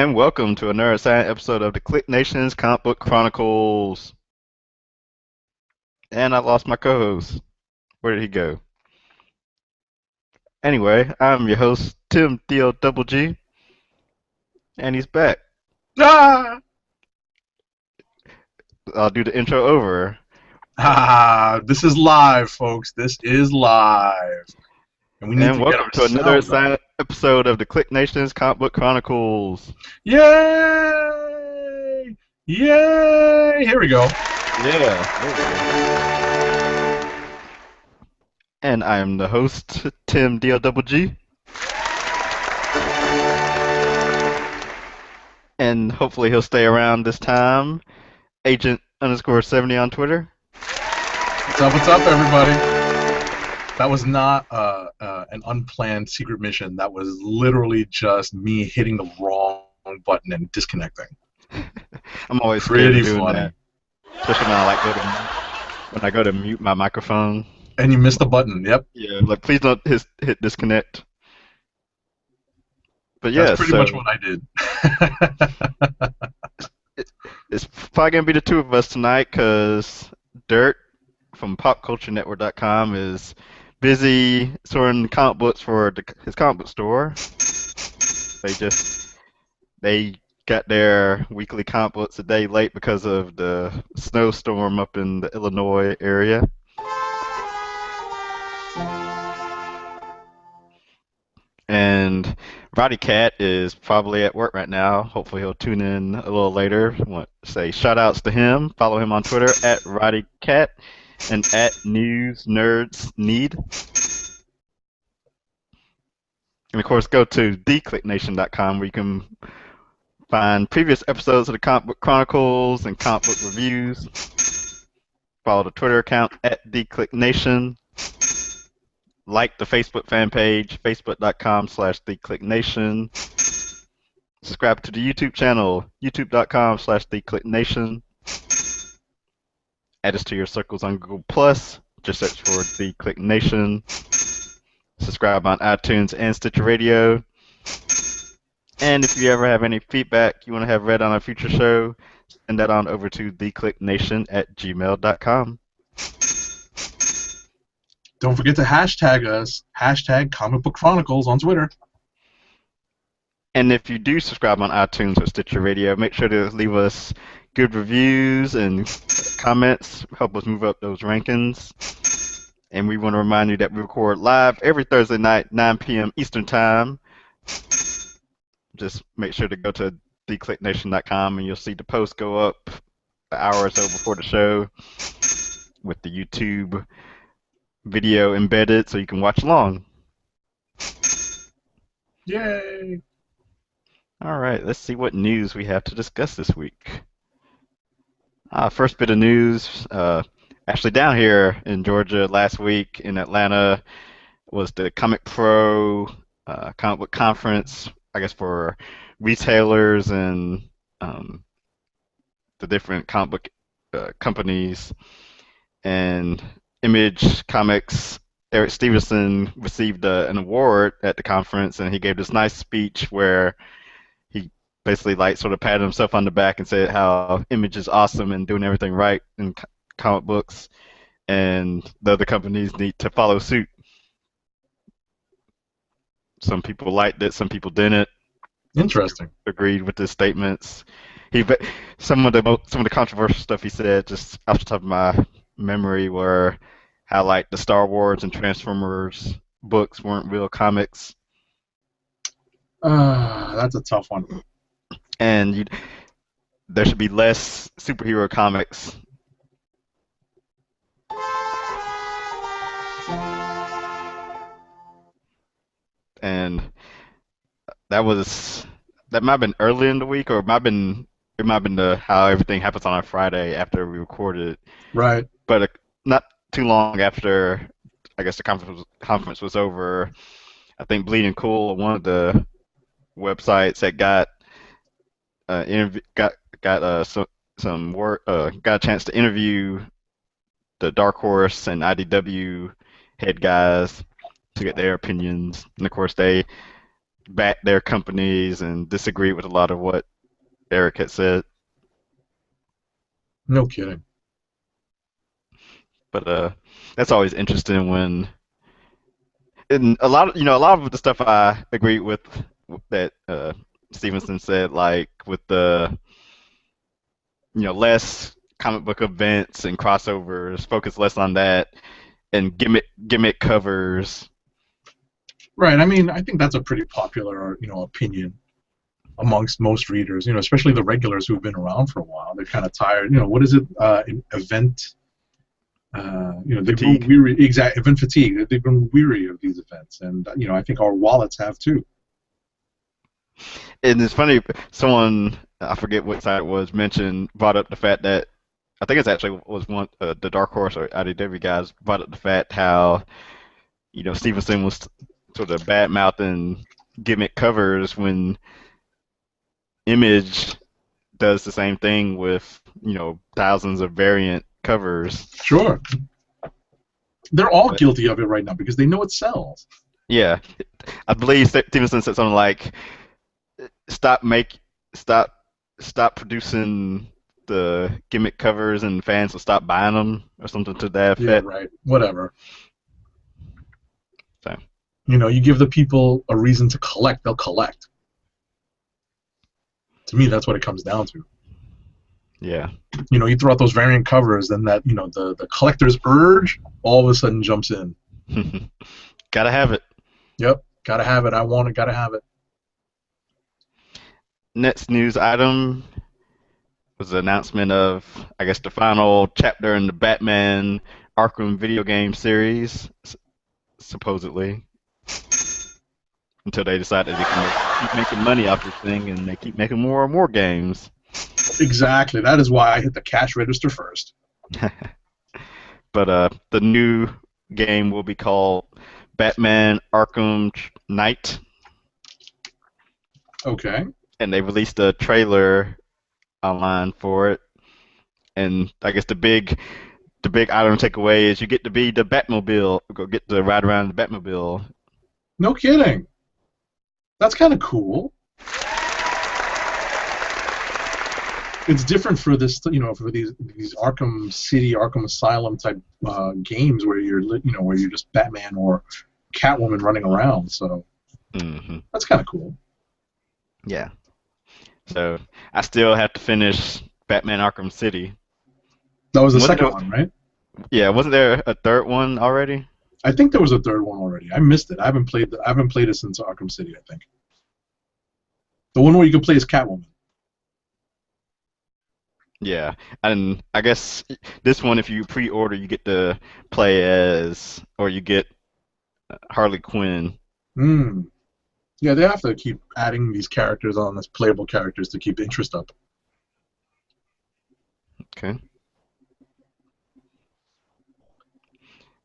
And welcome to another exciting episode of the Click Nation's Comic Book Chronicles. And I lost my co-host. Where did he go? Anyway, I'm your host, Tim Theo Double G, and he's back. Ah! I'll do the intro over. This is live, folks. This is live. And we need And to get welcome our to another sound up. exciting episode of the Click Nation's Comic Book Chronicles. Yay! Yay! Here we go. Yeah. And I'm the host, Tim Theo Double G. And hopefully he'll stay around this time. Agent underscore 70 on Twitter. What's up, everybody? That was not an unplanned secret mission. That was literally just me hitting the wrong button and disconnecting. I'm always scared of Pretty doing funny. that. Especially when I go to mute my microphone. And you missed the button. Yep. Yeah, like please don't hit disconnect. But yeah, That's pretty much what I did. It's probably gonna be the two of us tonight because Dirt from PopCultureNetwork.com is busy sorting comic books for his comic book store. They got their weekly comic books a day late because of the snowstorm up in the Illinois area. And Roddy Cat is probably at work right now. Hopefully he'll tune in a little later. I want to say shout outs to him. Follow him on Twitter at Roddy Cat and at News Nerds Need. And of course go to theclicknation.com where you can find previous episodes of the Comic Book Chronicles and comic book reviews. Follow the Twitter account at theclicknation. Like the Facebook fan page, facebook.com/theclicknation. Subscribe to the YouTube channel, youtube.com/theclicknation. Add us to your circles on Google+. Just search for The Click Nation. Subscribe on iTunes and Stitcher Radio. And if you ever have any feedback you want to have read on a future show, send that on over to theclicknation@gmail.com. Don't forget to hashtag us, hashtag Comic Book Chronicles on Twitter. And if you do subscribe on iTunes or Stitcher Radio, make sure to leave us good reviews and comments. Help us move up those rankings. And we want to remind you that we record live every Thursday night, 9 p.m. Eastern Time. Just make sure to go to theclicknation.com and you'll see the post go up an hour or so before the show with the YouTube video embedded so you can watch along. Yay! All right, let's see what news we have to discuss this week. First bit of news, actually down here in Georgia last week in Atlanta was the Comic Pro comic book conference, I guess for retailers and the different comic book companies. And Image Comics, Eric Stevenson received an award at the conference, and he gave this nice speech where he basically like sort of patted himself on the back and said how Image is awesome and doing everything right in comic books, and the other companies need to follow suit. Some people liked it, some people didn't. Interesting. Agreed with his statements. Some of the controversial stuff he said, just off the top of my memory, were how like the Star Wars and Transformers books weren't real comics, That's a tough one. and there should be less superhero comics. And that might have been early in the week, or it might have been how everything happens on a Friday after we recorded. Right. But not too long after, I guess the conference was over, I think Bleeding Cool, one of the websites that got some work, got a chance to interview the Dark Horse and IDW head guys to get their opinions, and of course they back their companies and disagree with a lot of what Eric had said. No kidding. But that's always interesting when, and a lot of a lot of the stuff I agree with that Stevenson said, like with the less comic book events and crossovers, focus less on that, and gimmick covers. Right. I mean, I think that's a pretty popular, opinion amongst most readers. Especially the regulars who've been around for a while. They're kind of tired. What is it? Event. They've grown Fatigue. weary. Exact event fatigue. They've grown weary of these events, and I think our wallets have too. And it's funny, someone, I forget what side it was, brought up the fact that I think it's actually was one the Dark Horse or IDW guys brought up the fact how Stevenson was sort of bad mouthing gimmick covers when Image does the same thing with thousands of variant covers. Sure. They're all But guilty of it right now because they know it sells. yeah, I believe Stevenson said something like, "Stop make stop stop producing the gimmick covers and fans will stop buying them," or something to that Yeah, effect. right. Whatever. So You give the people a reason to collect, they'll collect. To me, that's what it comes down to. yeah, You throw out those variant covers, then that the collector's urge all of a sudden jumps in. gotta have it. Yep, gotta have it. I want it. Gotta have it. Next news item was the announcement of, I guess, the final chapter in the Batman Arkham video game series, supposedly, until they decide that they can keep making money off this thing and they keep making more and more games. Exactly. That is why I hit the cash register first. But the new game will be called Batman Arkham Knight, Okay. and they released a trailer online for it. And I guess the big item takeaway is you get to be the Batmobile, go get to ride around the Batmobile. No kidding. That's kind of cool. It's different for this, for these Arkham City, Arkham Asylum type games where you're just Batman or Catwoman running around. So Hmm. that's kind of cool. Yeah. So I still have to finish Batman Arkham City. That was the Wasn't second there? one, right? Yeah, wasn't there a third one already? I think there was a third one already. I missed it. I haven't played it since Arkham City. I think the one where you can play as Catwoman. Yeah, and I guess this one, if you pre-order, you get to play as, or you get Harley Quinn. Hmm. Yeah, they have to keep adding these characters on as playable characters to keep interest up. Okay.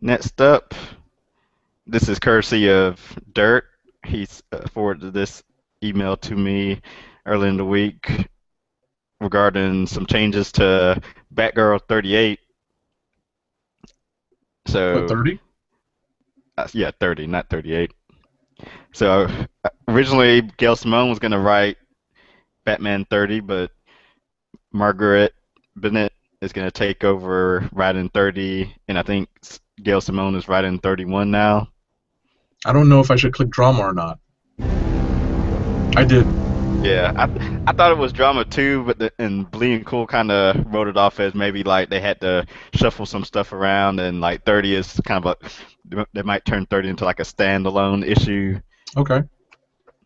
Next up, this is courtesy of Dirt. He's forwarded this email to me early in the week regarding some changes to Batgirl 38. What, So, 30? yeah, 30, not 38. So, originally, Gail Simone was going to write Batman 30, but Margaret Bennett is going to take over writing 30, and I think Gail Simone is writing 31 now. I don't know if I should click drama or not. I did. Yeah, I thought it was drama too, but and Bleeding Cool kind of wrote it off as maybe like they had to shuffle some stuff around, and like 30 is kind of they might turn 30 into like a standalone issue. Okay.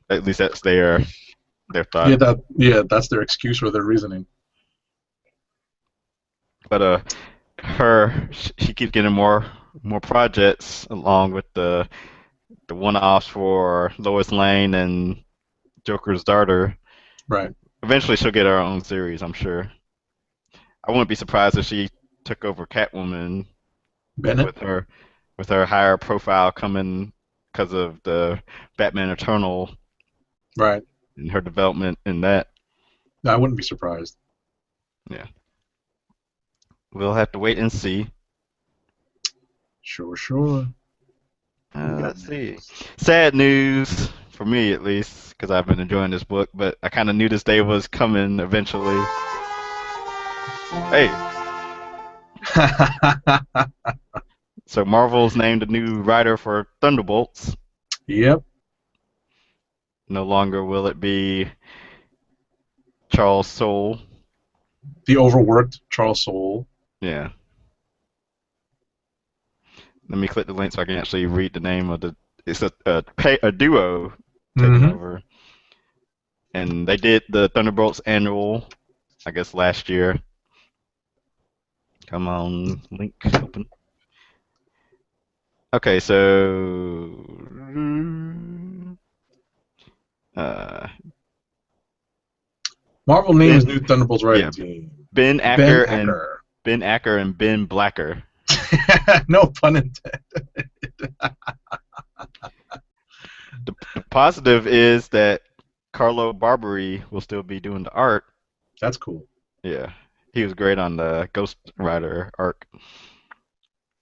At least that's their thought. That's their excuse or their reasoning. But she keeps getting more projects along with the one-offs for Lois Lane and Joker's daughter. Right. Eventually, she'll get her own series, I'm sure. I wouldn't be surprised if she took over Catwoman Bennett. with her higher profile coming because of the Batman Eternal Right. and her development in that. I wouldn't be surprised. Yeah, we'll have to wait and see. Sure, sure. Let's see. Sad news for me at least, because I've been enjoying this book. But I kind of knew this day was coming eventually. Hey, so Marvel's named a new writer for Thunderbolts. Yep. No longer will it be Charles Soule. The overworked Charles Soule. Yeah. Let me click the link so I can actually read the name of the. It's a duo taking Mm-hmm. over, and they did the Thunderbolts annual, I guess last year. Come on, link open. Okay, so uh, Marvel names Ben, new Thunderbolts yeah, writing team. Ben Ben Acker and Acker. Ben Acker and Ben Blacker. No pun intended. The positive is that Carlo Barberi will still be doing the art. That's cool. Yeah, he was great on the Ghost Rider arc.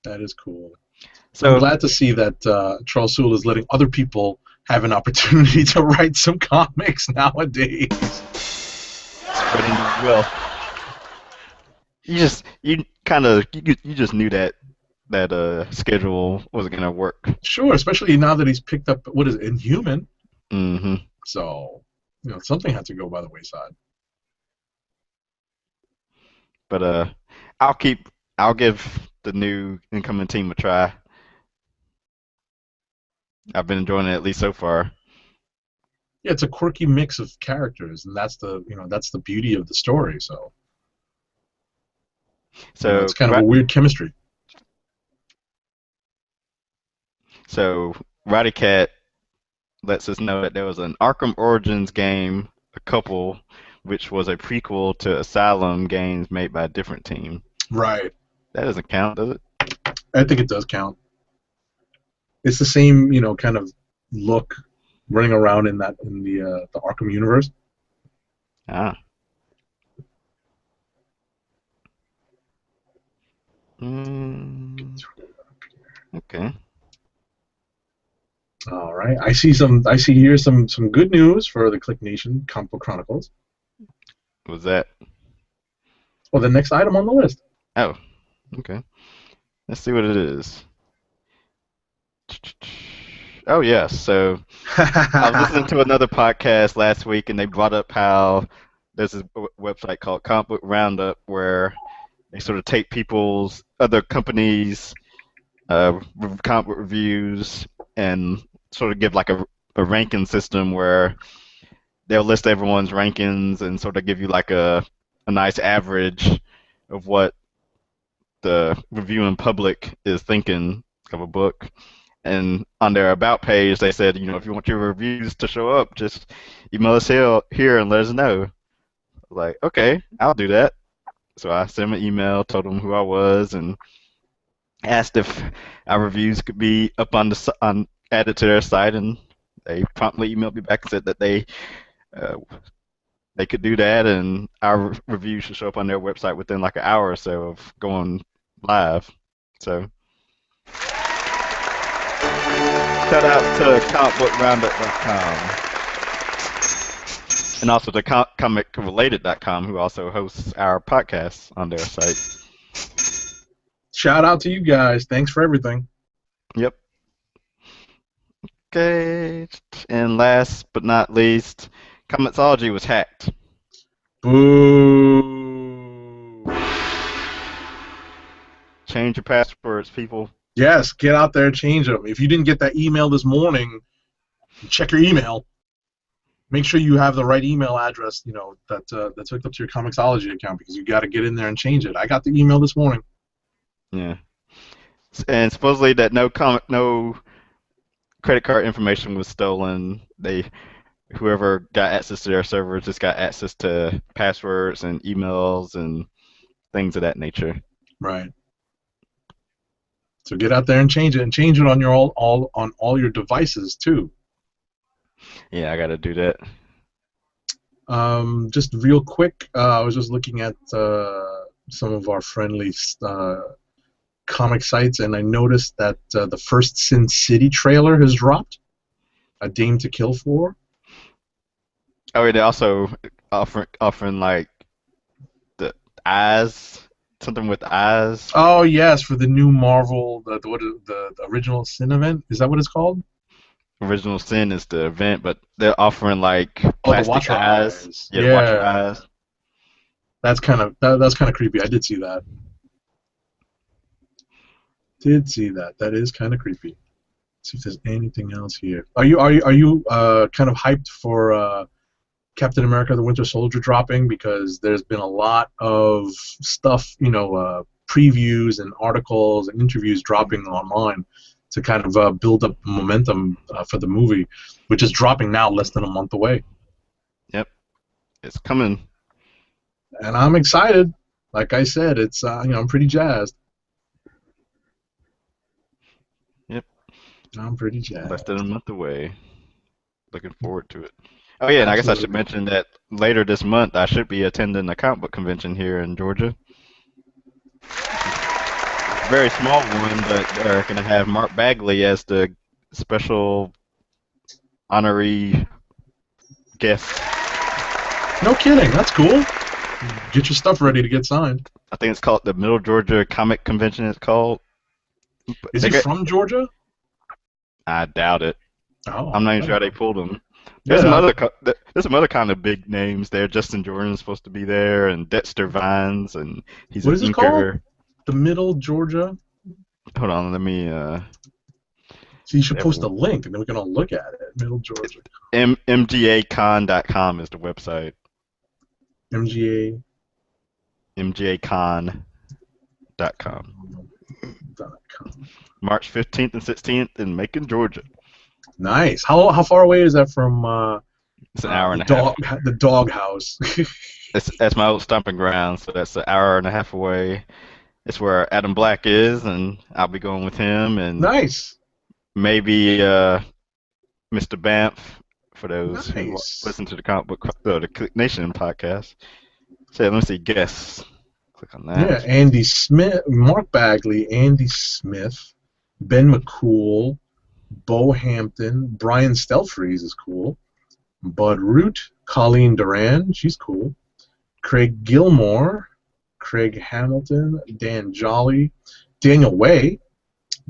That is cool. I'm So glad to see that Charles Soule is letting other people have an opportunity to write some comics nowadays. spreading the wealth. You just knew that schedule wasn't gonna work. Sure, especially now that he's picked up, what is it, Inhuman? Hmm. So, something had to go by the wayside. But I'll give the new incoming team a try. I've been enjoying it at least so far. Yeah, it's a quirky mix of characters, and that's the beauty of the story. So, So it's kind of a weird chemistry. so Roddy Cat lets us know that there was an Arkham Origins game, a couple, which was a prequel to Asylum games made by a different team. Right. That doesn't count, does it? I think it does count. It's the same, kind of look running around in the Arkham universe. Ah. Mm, okay. All right. I see here some good news for the Click Nation Comic Book Chronicles. Was that? Well, the next item on the list. Oh, okay. Let's see what it is. Oh, yes. So I was listening to another podcast last week, and they brought up how there's this website called Comic Book Roundup where they sort of take people's other companies' comic book reviews and sort of give like a ranking system where they'll list everyone's rankings and sort of give you like a nice average of what the reviewing public is thinking of a book. And on their about page, they said, if you want your reviews to show up, just email us here and let us know. Like, okay, I'll do that. So I sent them an email, told them who I was, and asked if our reviews could be up added to their site, and they promptly emailed me back and said that they could do that, and our review should show up on their website within like an hour or so of going live. So shout out to comicbookroundup.com and also to comicrelated.com, who also hosts our podcast on their site. Shout out to you guys. Thanks for everything. Yep. Okay. And last but not least, Comixology was hacked. Boo. Change your passwords, people. Yes, get out there and change them. If you didn't get that email this morning, check your email. Make sure you have the right email address, that's hooked up to your Comixology account, because you got to get in there and change it. I got the email this morning. Yeah. And supposedly that no credit card information was stolen. Whoever got access to their servers just got access to passwords and emails and things of that nature. Right. So get out there and change it on your all your devices too. Yeah, I got to do that. Just real quick, I was just looking at some of our friendly comic sites, and I noticed that the first Sin City trailer has dropped. A Dame to Kill For. Oh, yeah, they also offering like the eyes, something with eyes. Oh yes, for the new Marvel, the original Sin event. Is that what it's called? Original Sin is the event, but they're offering like Oh, the plastic Watcher eyes. Eyes. Yeah, the Watcher Yeah, eyes. that's kind of creepy. I did see that. Did see that. That is kind of creepy. Let's see if there's anything else here. Are you kind of hyped for Captain America: The Winter Soldier dropping? Because there's been a lot of stuff, previews and articles and interviews dropping online to kind of build up momentum for the movie, which is dropping now less than a month away. Yep, it's coming. And I'm excited. Like I said, it's I'm pretty jazzed. Yep, I'm pretty less jazzed. than a month away. Looking forward to it. Oh yeah, and I guess I should Absolutely. mention that later this month I should be attending a comic book convention here in Georgia. It's a very small one, but they're going to have Mark Bagley as the special honorary guest. No kidding. That's cool. Get your stuff ready to get signed. I think it's called the Middle Georgia Comic Convention. It's called. But Is they he get. from Georgia? I doubt it. Oh, I'm not even I sure how don't they know. pulled him. There's some Yeah. there's some other kind of big names there. Justin Jordan's supposed to be there, and Dexter Vines, and he's What an is this called? inker. The Middle Georgia. Hold on, let me. So you should post a link, and then we can all look at it. Middle Georgia. MGAcon.com is the website. MGA. MGAcon.com. March 15th and 16th in Macon, Georgia. Nice. How far away is that from It's an hour the and a half. dog house? That's my old stomping ground, so that's an hour and a half away. It's where Adam Black is, and I'll be going with him, and Nice. maybe Mr. Banff for those who Nice. listen to the comic book, the Click Nation podcast. So let me see, guests. Click on Yeah, that. Andy Smith, Mark Bagley, Andy Smith, Ben McCool, Bo Hampton, Brian Stelfreeze is cool. Bud Root, Colleen Duran, she's cool. Craig Gilmore, Craig Hamilton, Dan Jolly, Daniel Way,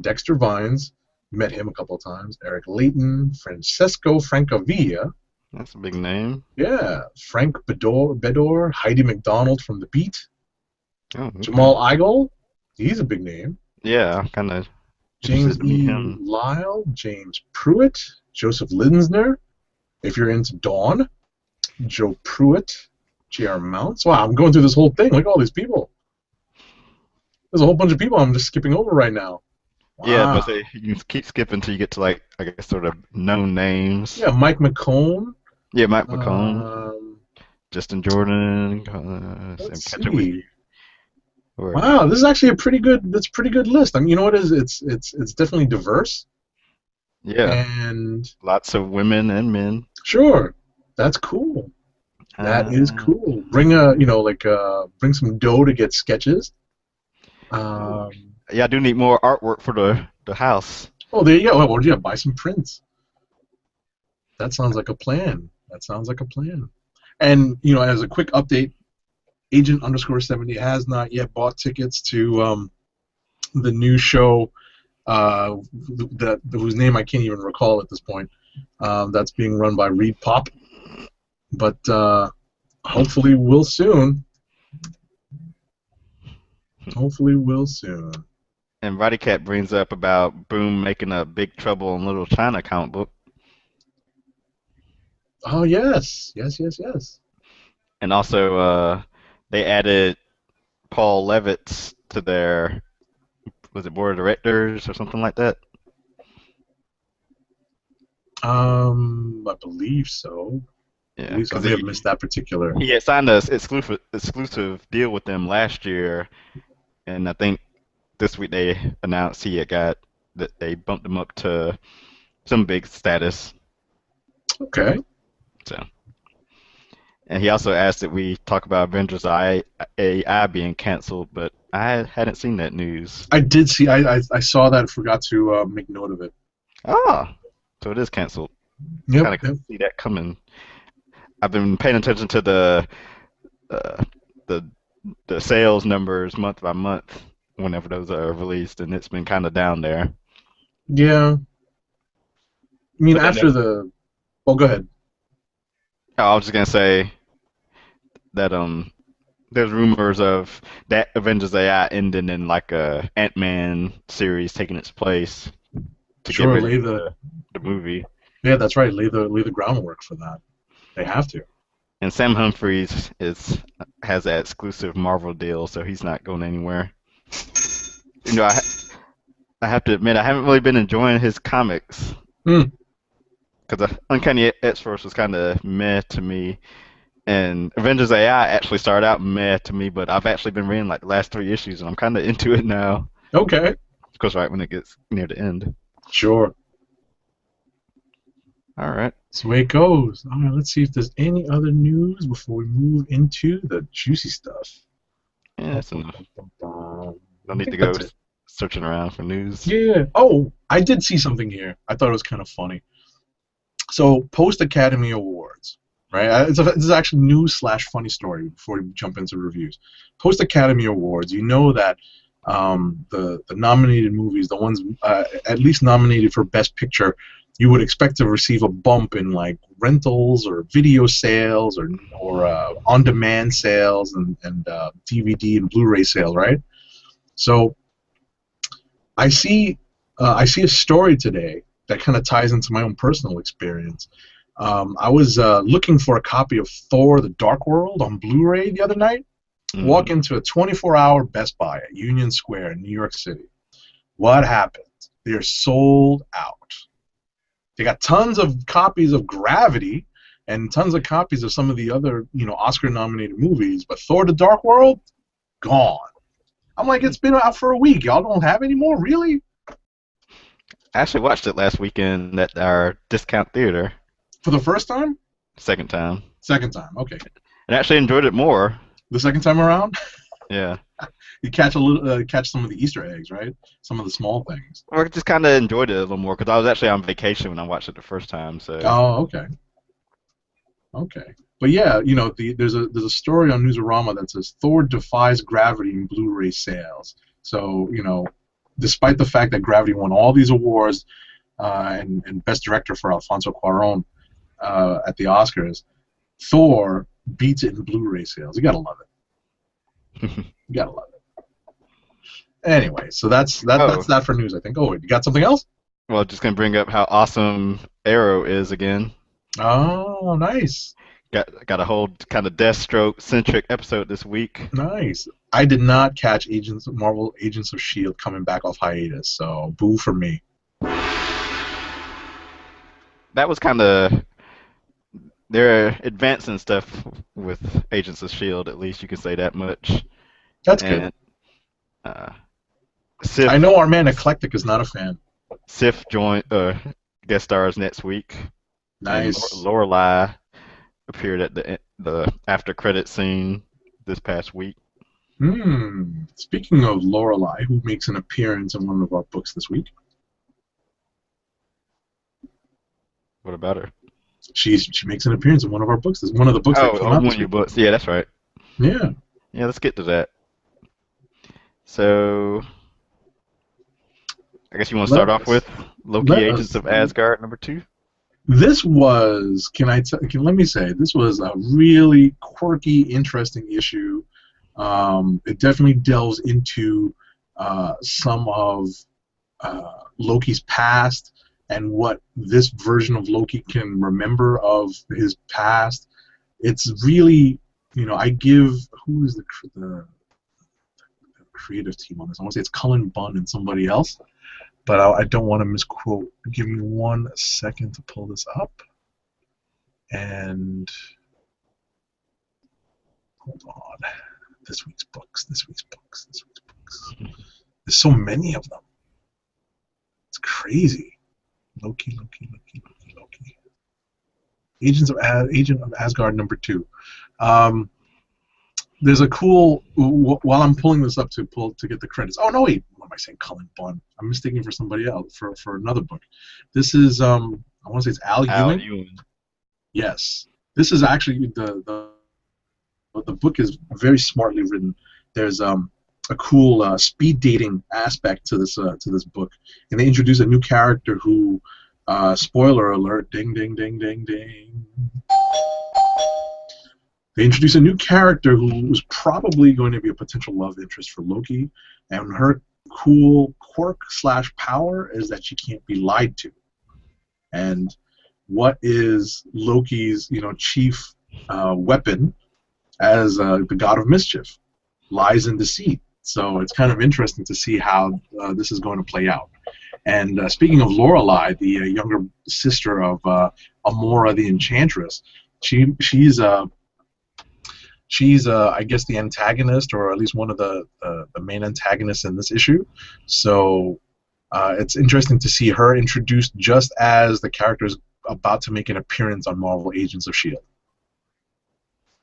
Dexter Vines, met him a couple of times. Eric Layton, Francesco Francavilla, That's a big name. yeah, Frank Bedore, Heidi McDonald from The Beat, Oh, okay. Jamal Igle, he's a big name. Yeah, I'm kind of James interested to meet E. him. Lyle, James Pruitt, Joseph Linsner, if you're into Dawn, Joe Pruitt, J.R. Mounts. Wow, I'm going through this whole thing. Look at all these people. There's a whole bunch of people I'm just skipping over right now. Yeah, Wow. but say you can keep skipping until you get to like I guess sort of known names. Yeah, Mike McCone. Yeah, Mike McCone, Um, Justin Jordan, Sam let's Catcher with see. or Wow, this is actually a pretty good. That's a pretty good list. I mean, you know what it is? It's definitely diverse. yeah, And lots of women and men. sure, that's cool. That is Uh, cool. Bring bring some dough to get sketches. Um, yeah, I do need more artwork for the house. oh, there you go. Well, yeah, buy some prints. That sounds like a plan. That sounds like a plan. And as a quick update, Agent underscore 70 has not yet bought tickets to the new show whose name I can't even recall at this point. That's being run by Reed Pop, but hopefully will soon. Hopefully will soon. And Roddy Cat brings up about Boom making a Big Trouble in Little China comic book, Oh yes, yes, yes, yes. and also they added Paul Levitz to their was it board of directors or something like that. I believe so. I Yeah, believe so. I because may have missed that particular. he had signed a exclusive deal with them last year, and I think this week they announced he had got that they bumped him up to some big status. Okay. So, and he also asked that we talk about Avengers AI being canceled, but I hadn't seen that news. I did see. I saw that. And forgot to make note of it. Ah, so it is canceled. Yep. Kind of Yep. see that coming. I've been paying attention to uh, the the sales numbers month by month whenever those are released, and it's been kind of down there. Yeah. I mean, But then after the. Oh, go ahead. I was just gonna say that there's rumors of that Avengers AI ending in like a Ant-Man series taking its place to get Sure. ready Lay for the. the movie. Yeah, that's right. Lay the groundwork for that. They have to. And Sam Humphries is has that exclusive Marvel deal, so he's not going anywhere. You know, I have to admit I haven't really been enjoying his comics Hmm. because Uncanny X-Force was kind of meh to me, and Avengers AI actually started out meh to me, but I've actually been reading like the last 3 issues, and I'm kind of into it now. Okay. Of course, right when it gets near the end. Sure. All right. That's the way it goes. All right. Let's see if there's any other news before we move into the juicy stuff. Yeah, Bum, that's bum, enough. bum, bum, bum. No I need to think go that's it. searching around for news. Yeah. Oh, I did see something here. I thought it was kind of funny. So, post Academy Awards, right? This is actually news slash funny story before we jump into reviews. Post Academy Awards, you know that the nominated movies, the ones at least nominated for Best Picture, you would expect to receive a bump in like rentals or video sales or on-demand sales and DVD and Blu-ray sales, right? So I see a story today that kind of ties into my own personal experience. I was looking for a copy of Thor: The Dark World on Blu-ray the other night. Hmm. Walk into a 24-hour Best Buy at Union Square in New York City. What happened? They're sold out. They got tons of copies of Gravity and tons of copies of some of the other, Oscar-nominated movies, but Thor: The Dark World, gone. I'm like, it's been out for a week. Y'all don't have any more, really? I actually watched it last weekend at our discount theater, For the first time? second time, Second time, okay. and actually enjoyed it more. The second time around, Yeah. you catch some of the Easter eggs, right? Some of the small things. Or I just kind of enjoyed it a little more because I was actually on vacation when I watched it the first time. So, Oh, okay, okay. But yeah, there's a story on Newsarama that says Thor defies gravity in Blu-ray sales. So despite the fact that Gravity won all these awards and Best Director for Alfonso Cuarón at the Oscars, Thor beats it in Blu-ray sales. You gotta love it. You gotta love it. Anyway, so that's oh, that for news, I think. Oh, you got something else? well, just gonna bring up how awesome Arrow is again. Oh, nice. Got a whole kind of Deathstroke centric episode this week. Nice. I did not catch Marvel Agents of Shield coming back off hiatus, so boo for me. That was kind of they're advancing stuff with Agents of Shield. At least you can say that much. That's good. And uh, I Sif know our man Eclectic is not a fan. Sif joined guest stars next week, and Nice. Lorelai appeared at the after credit scene this past week. Speaking of Lorelai, who makes an appearance in one of our books this week, What about her? she makes an appearance in one of our books. This one of the books that Oh, came oh, out one this of your week. books. Yeah, that's right. Yeah. Yeah, let's get to that. So, I guess you want to start Let off us. with Loki Let Agents us. of Asgard #2? This was. Let me say this was a really quirky, interesting issue. It definitely delves into some of Loki's past and what this version of Loki can remember of his past. It's really, I give who is the creative team on this? I want to say it's Cullen Bunn and somebody else, but I don't want to misquote. Give me 1 second to pull this up. And hold on. This week's books. There's so many of them. It's crazy. Loki. Agent of Asgard #2. There's a cool. While I'm pulling this up to get the credits. Oh no, wait. What am I saying? Cullen Bunn. I'm mistaken for somebody else for another book. This is I want to say it's Al Al Ewing. Ewing. Yes, this is actually the book is very smartly written. There's a cool speed dating aspect to this book, and they introduce a new character who, spoiler alert, ding ding ding ding ding. They introduce a new character who was probably going to be a potential love interest for Loki, and her cool quirk slash power is that she can't be lied to. And what is Loki's chief weapon as the god of mischief? Lies and deceit. So it's kind of interesting to see how this is going to play out. And speaking of Lorelei, the younger sister of Amora the Enchantress, she's I guess the antagonist, or at least one of the main antagonists in this issue. So it's interesting to see her introduced just as the character is about to make an appearance on Marvel Agents of S.H.I.E.L.D.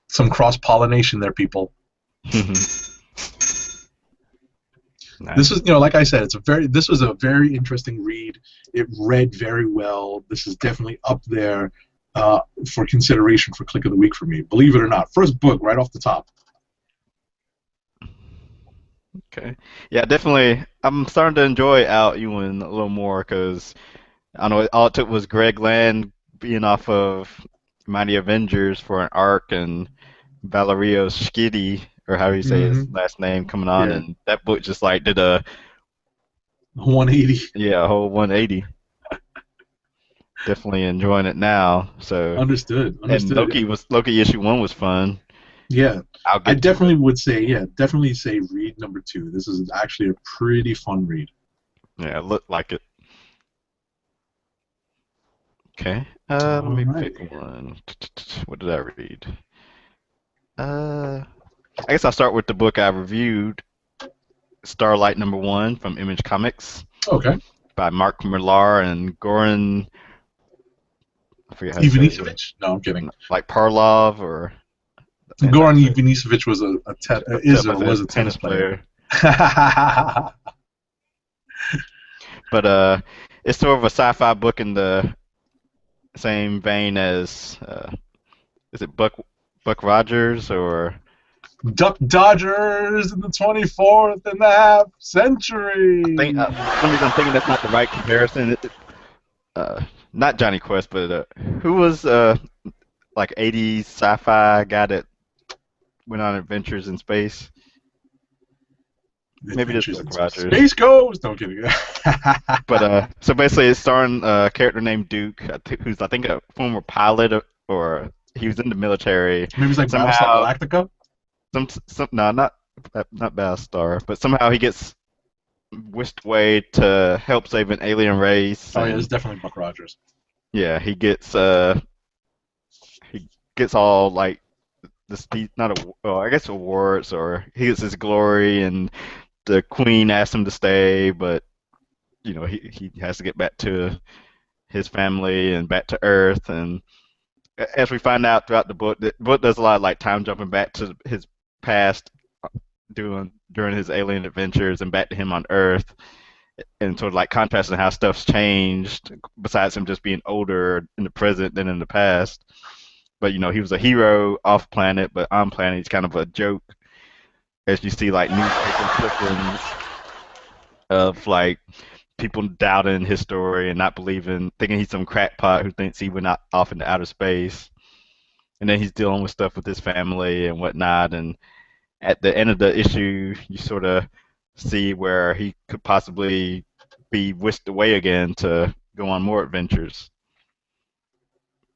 Some cross-pollination there, people. Nice. This was, like I said, this was a very interesting read. It read very well. This is definitely up there for consideration for Click of the Week for me. Believe it or not, first book right off the top. Okay. Yeah, definitely. I'm starting to enjoy Al Ewing a little more because I know all it took was Greg Land being off of Mighty Avengers for an arc and Valerio Schiti, or how do you say his Mm-hmm. last name, coming on, Yeah, and that book just like did a 180. a whole 180. Definitely enjoying it now. So, Understood. and Understood. Loki issue 1 was fun. Yeah, I'll I get to definitely it. would say, yeah, definitely say read number 2. This is actually a pretty fun read. Yeah, look like it. Okay. Let All me right. pick one. What did I read? I guess I'll start with the book I reviewed, Starlight #1 from Image Comics Okay. by Mark Millar and Goran. I forget how to say it. Ivanisevic? No, I'm kidding. Like Parlov, or I think that's how you Goran say it. Ivanisevic was was a tennis Tennis player. player. But it's sort of a sci-fi book in the same vein as is it Buck Rogers, or Duck Dodgers in the 24th and a half century. for some reason I'm thinking that's not the right comparison. Not Johnny Quest, but who was like 80s sci-fi guy that went on adventures in space? Maybe just Adventures Buck in Rogers. Space Ghost. No, I'm kidding. But so basically, it's starring a character named Duke, who's I think a former pilot, or he was in the military. Maybe it's like Battlestar Somehow, Galactica. some no, not Battlestar, but somehow he gets whisked away to help save an alien race, Oh yeah, it's and definitely Buck Rogers. yeah, he gets all like this, not a, well, I guess awards, or he gets his glory, and the queen asks him to stay, but he has to get back to his family and back to Earth. And as we find out throughout the book does a lot of like time jumping back to his past, during his alien adventures, and back to him on Earth, and sort of like contrasting how stuff's changed, besides him just being older in the present than in the past. But he was a hero off planet, but on planet he's kind of a joke, as you see like newspaper clippings of like people doubting his story and not believing, thinking he's some crackpot who thinks he went out, off into outer space. And then he's dealing with stuff with his family and whatnot. And at the end of the issue, you sort of see where he could possibly be whisked away again to go on more adventures.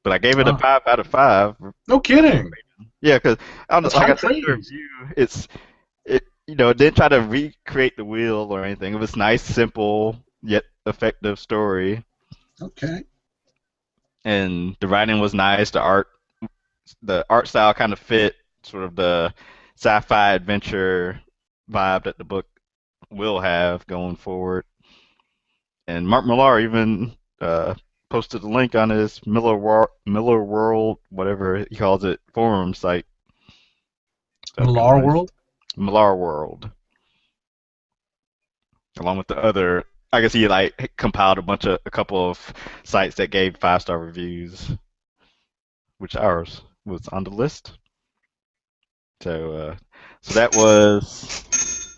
But I gave it a Oh, 5 out of 5. no kidding. Yeah, because That's like high I said in the praise. review, it didn't try to recreate the wheel or anything. It was nice, simple yet effective story, Okay. and the writing was nice. The art style kind of fit sort of the sci-fi adventure vibe that the book will have going forward. And Mark Millar even posted a link on his Miller World, whatever he calls it, forum site. So that's kind of Millar nice. World. Millar World, along with the other I guess he like compiled a couple of sites that gave 5-star reviews, which ours was on the list. So that was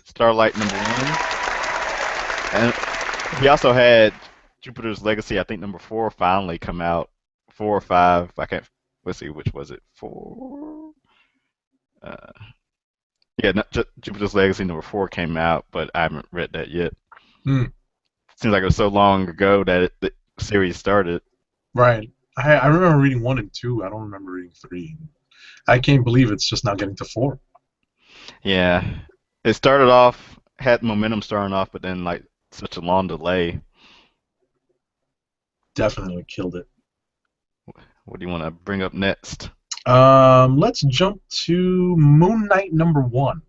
Starlight #1, and he also had Jupiter's Legacy. I think #4 finally come out. 4 or 5. I can't. Let's see, which was it? 4. Uh, yeah, not, Jupiter's Legacy #4 came out, but I haven't read that yet. Hmm. Seems like it was so long ago that the series started. Right. I remember reading 1 and 2. I don't remember reading 3. I can't believe it's just now getting to 4. Yeah, it started off had momentum starting off, but then like such a long delay. Definitely killed it. What do you want to bring up next? Let's jump to Moon Knight #1.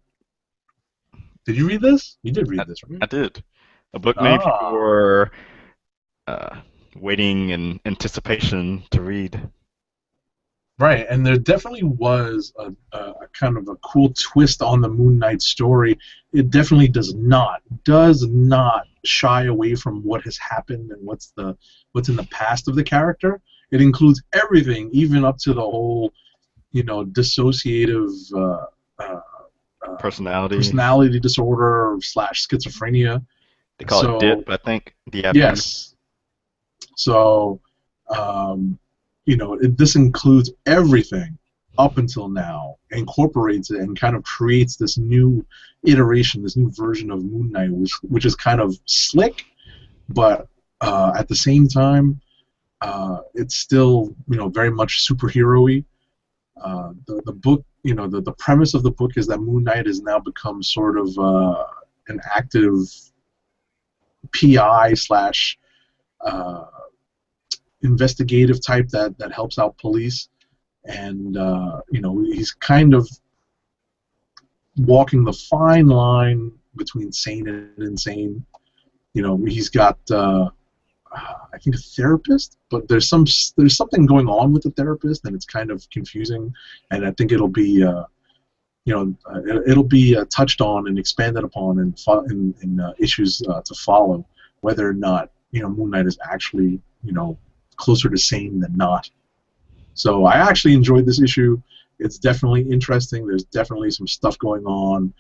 Did you read this? You did read this, right? I did. A book many people Ah, were uh, waiting in anticipation to read. right. And there definitely was a kind of a cool twist on the Moon Knight story. It definitely does not shy away from what has happened and what's in the past of the character. It includes everything, even up to the whole, dissociative uh, Personality. personality disorder / schizophrenia. They call it So DIP, I think. DIP. yes, so this includes everything up until now, incorporates it, and kind of creates this new iteration, this new version of Moon Knight, which is kind of slick, but at the same time, it's still very much superhero-y. The book, the premise of the book is that Moon Knight has now become sort of an active PI / investigative type that helps out police, and he's kind of walking the fine line between sane and insane. He's got I think a therapist, but there's something going on with the therapist, and it's kind of confusing. And I think it'll be touched on and expanded upon in issues to follow, whether or not Moon Knight is actually closer to sane than not. So I actually enjoyed this issue. It's definitely interesting. There's definitely some stuff going on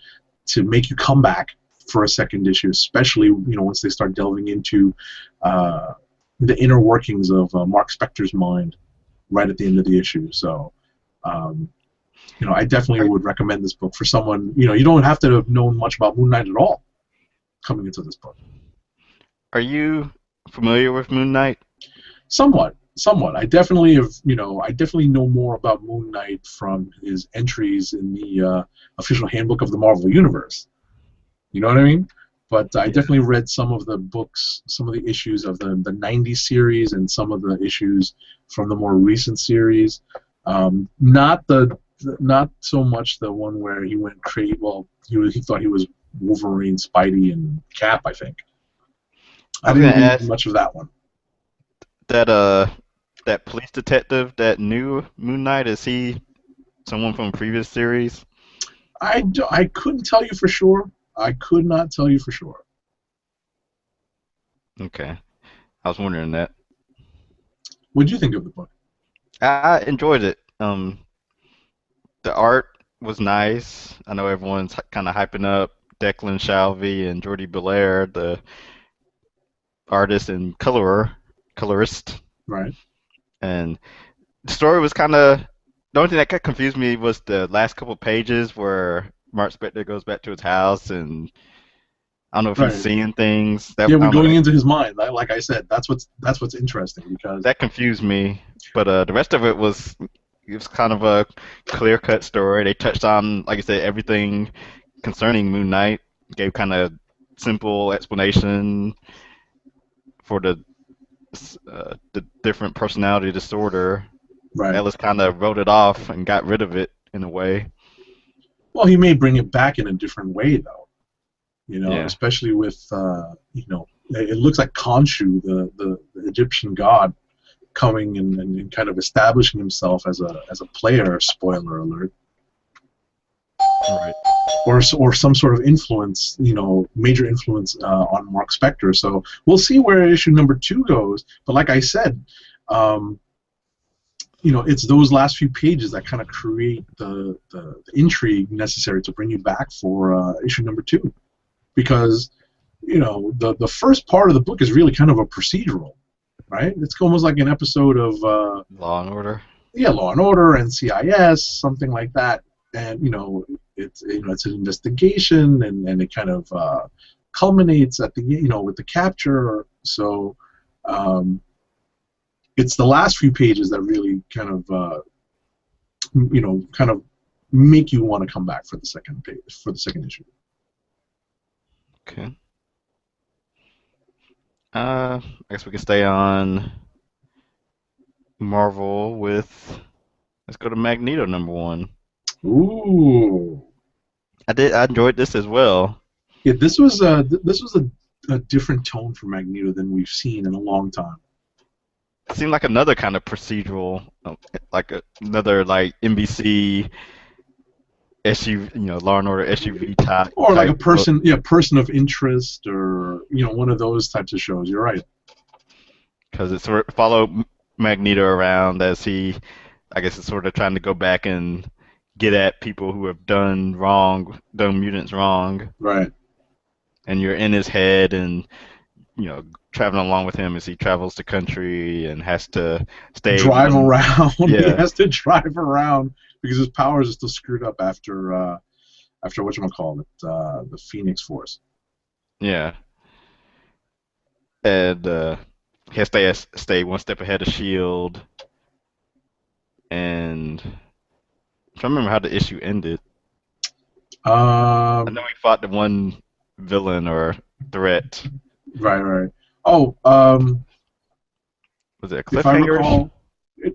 to make you come back for a second issue, especially once they start delving into the inner workings of Mark Spector's mind right at the end of the issue. So I definitely Are, would recommend this book for someone. You don't have to have known much about Moon Knight at all coming into this book. are you familiar with Moon Knight? Somewhat. I definitely have. I definitely know more about Moon Knight from his entries in the official handbook of the Marvel Universe. You know what I mean? But I definitely read some of the books, some of the issues of the '90s series, and some of the issues from the more recent series. Not so much the one where he went crazy. Well, he thought he was Wolverine, Spidey, and Cap. I think I I was didn't gonna read ask much of that one. that police detective that knew Moon Knight, is he someone from a previous series? I couldn't tell you for sure. I could not tell you for sure. Okay, I was wondering that. What did you think of the book? I enjoyed it. The art was nice. I know everyone's kind of hyping up Declan Shalvey and Jordi Belair, the artist and colorist, Right. and the story was kind of the only thing that kind of confused me was the last couple pages where Mark Spector goes back to his house, and I don't know if he's Right. seeing things. That Yeah, I we're don't know. going into his mind. Like I said, that's what's interesting because That confused me. But the rest of it was kind of a clear-cut story. They touched on, like I said, everything concerning Moon Knight. Gave kind of simple explanation for the different personality disorder. right. Ellis kind of wrote it off and got rid of it in a way. Well, he may bring it back in a different way though. Yeah. Especially with it looks like Khonshu, the Egyptian god, coming and kind of establishing himself as a player. Spoiler alert. Right. or some sort of influence, major influence on Mark Spector. So we'll see where issue number 2 goes. But like I said, it's those last few pages that kind of create the intrigue necessary to bring you back for issue number 2, because the first part of the book is really kind of a procedural, right? It's almost like an episode of Law and Order. Yeah, Law and Order, NCIS, something like that. And it's an investigation, and it kind of culminates at the with the capture. So it's the last few pages that really kind of make you want to come back for the second issue. Okay. I guess we can stay on Marvel with. Let's go to Magneto #1. Ooh. I enjoyed this as well. Yeah, this was a different tone for Magneto than we've seen in a long time. It seemed like another kind of procedural, like another NBC SUV, Law and Order SUV type. Or like a person of interest, or one of those types of shows. You're right. Because it sort of followed Magneto around as he, I guess, is sort of trying to go back and get at people who have done mutants wrong. Right. And you're in his head, and traveling along with him as he travels the country and has to drive around. Yeah. He has to drive around because his powers are still screwed up after whatchamacallit, the Phoenix Force. Yeah. And he has to stay one step ahead of S.H.I.E.L.D. And I'm trying to remember how the issue ended. I know he fought the one villain or threat. Right. Oh, was it a if I cliffhanger? recall,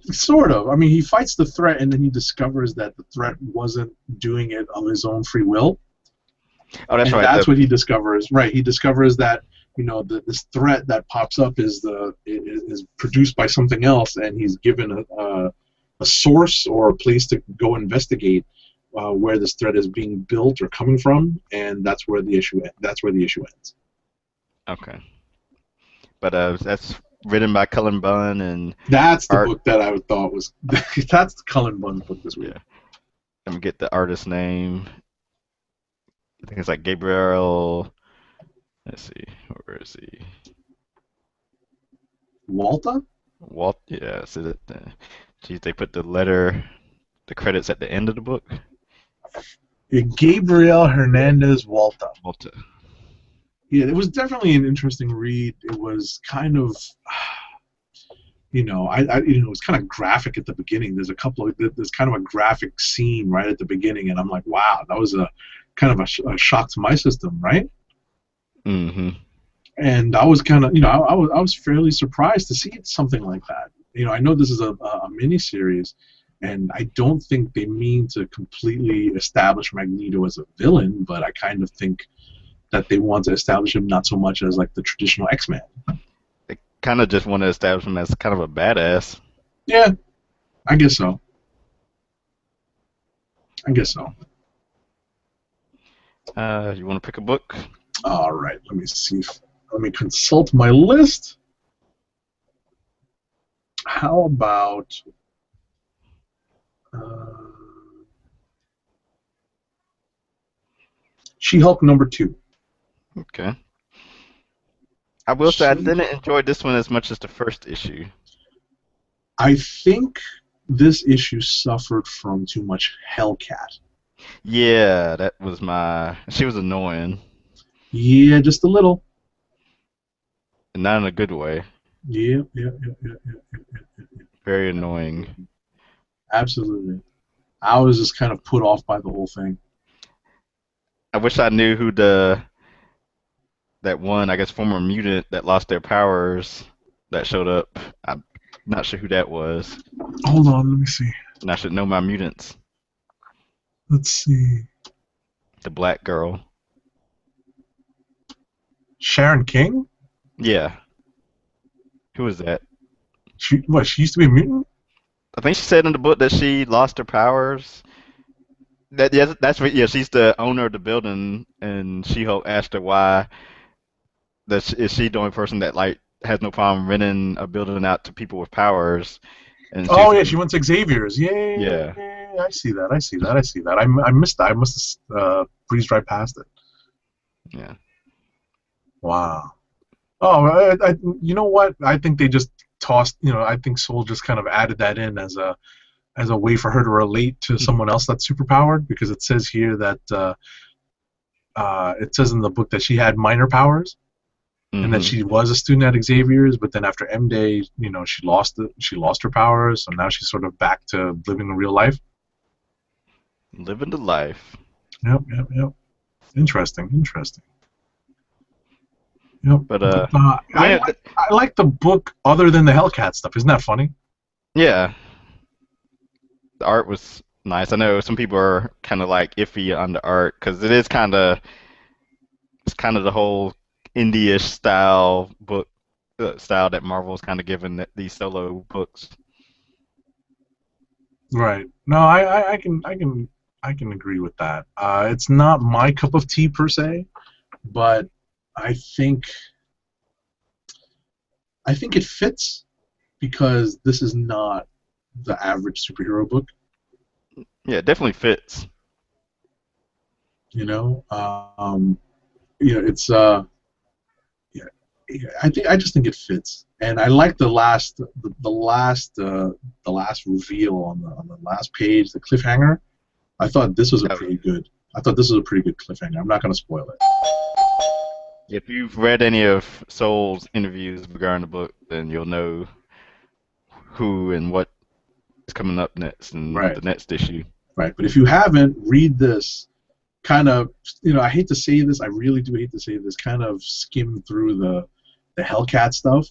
sort of. I mean, he fights the threat, and then he discovers that the threat wasn't doing it of his own free will. Oh, that's right. That's what he discovers. Right. He discovers that this threat that pops up is produced by something else, and he's given a source or a place to go investigate where this threat is being built or coming from, and that's where the issue ends. Okay. But that's written by Cullen Bunn, and that's the book that I thought was that's the Cullen Bunn book this week. Yeah. Let me get the artist's name. I think it's like Gabriel. Let's see, where is he? Walter? Yeah, so that. Geez, they put the credits at the end of the book. Gabriel Hernandez Walter. Walter. Yeah, it was definitely an interesting read. It was kind of, it was kind of graphic at the beginning. There's kind of a graphic scene right at the beginning, and I'm like, wow, that was a kind of a shock to my system, right? Mm-hmm. And I was kind of, I was fairly surprised to see something like that. I know this is a mini-series, and I don't think they mean to completely establish Magneto as a villain, but I kind of think that they want to establish him not so much as like the traditional X-Men. They kind of just want to establish him as kind of a badass. Yeah, I guess so. You want to pick a book? All right, let me see. Let me consult my list. How about She-Hulk #2? Okay. I will say I didn't enjoy this one as much as the first issue. I think this issue suffered from too much Hellcat. Yeah, that was she was annoying. Yeah, just a little. And not in a good way. Yeah. Very annoying. Absolutely. I was just kind of put off by the whole thing. I wish I knew who that one, I guess, former mutant that lost their powers that showed up. I'm not sure who that was. Hold on, let me see. And I should know my mutants. Let's see. The black girl. Sharon King? Yeah. Who was that? She used to be a mutant? I think she said in the book that she lost her powers. Yeah, that's what. Yeah, she's the owner of the building, and She-Hulk asked her why is she the only person that like has no problem renting a building out to people with powers, and she Oh was yeah, she like, went to Xavier's. Yeah, yeah, yeah, yeah, yeah, yeah, I see that. I see that. I see that. I missed that. I must have breezed right past it. yeah, Wow. Oh, you know what? I think they just tossed. I think Soul just kind of added that in as a way for her to relate to someone else that's superpowered, because it says here that it says in the book that she had minor powers and that mm-hmm. she was a student at Xavier's, but then after M Day, she lost her powers, so now she's sort of back to living a real life. Living the life. Yep, yep, yep. Interesting, interesting. Yep. But But I mean, I like the book other than the Hellcat stuff. Isn't that funny? yeah, the art was nice. I know some people are kind of like iffy on the art because it's kind of the whole indie-ish style book style that Marvel's kind of given these solo books. Right. No, I can agree with that. It's not my cup of tea per se, but I think I think it fits because this is not the average superhero book. Yeah, it definitely fits. You know, it's yeah, I just think it fits, and I like the last reveal on the last page, the cliffhanger. I thought this was a Oh, pretty good. I thought this was a pretty good cliffhanger. I'm not going to spoil it. if you've read any of Soul's interviews regarding the book, then you'll know who and what is coming up next in Right, the next issue. right. But if you haven't, read this. Kind of, I hate to say this. I really do hate to say this. Kind of skim through the Hellcat stuff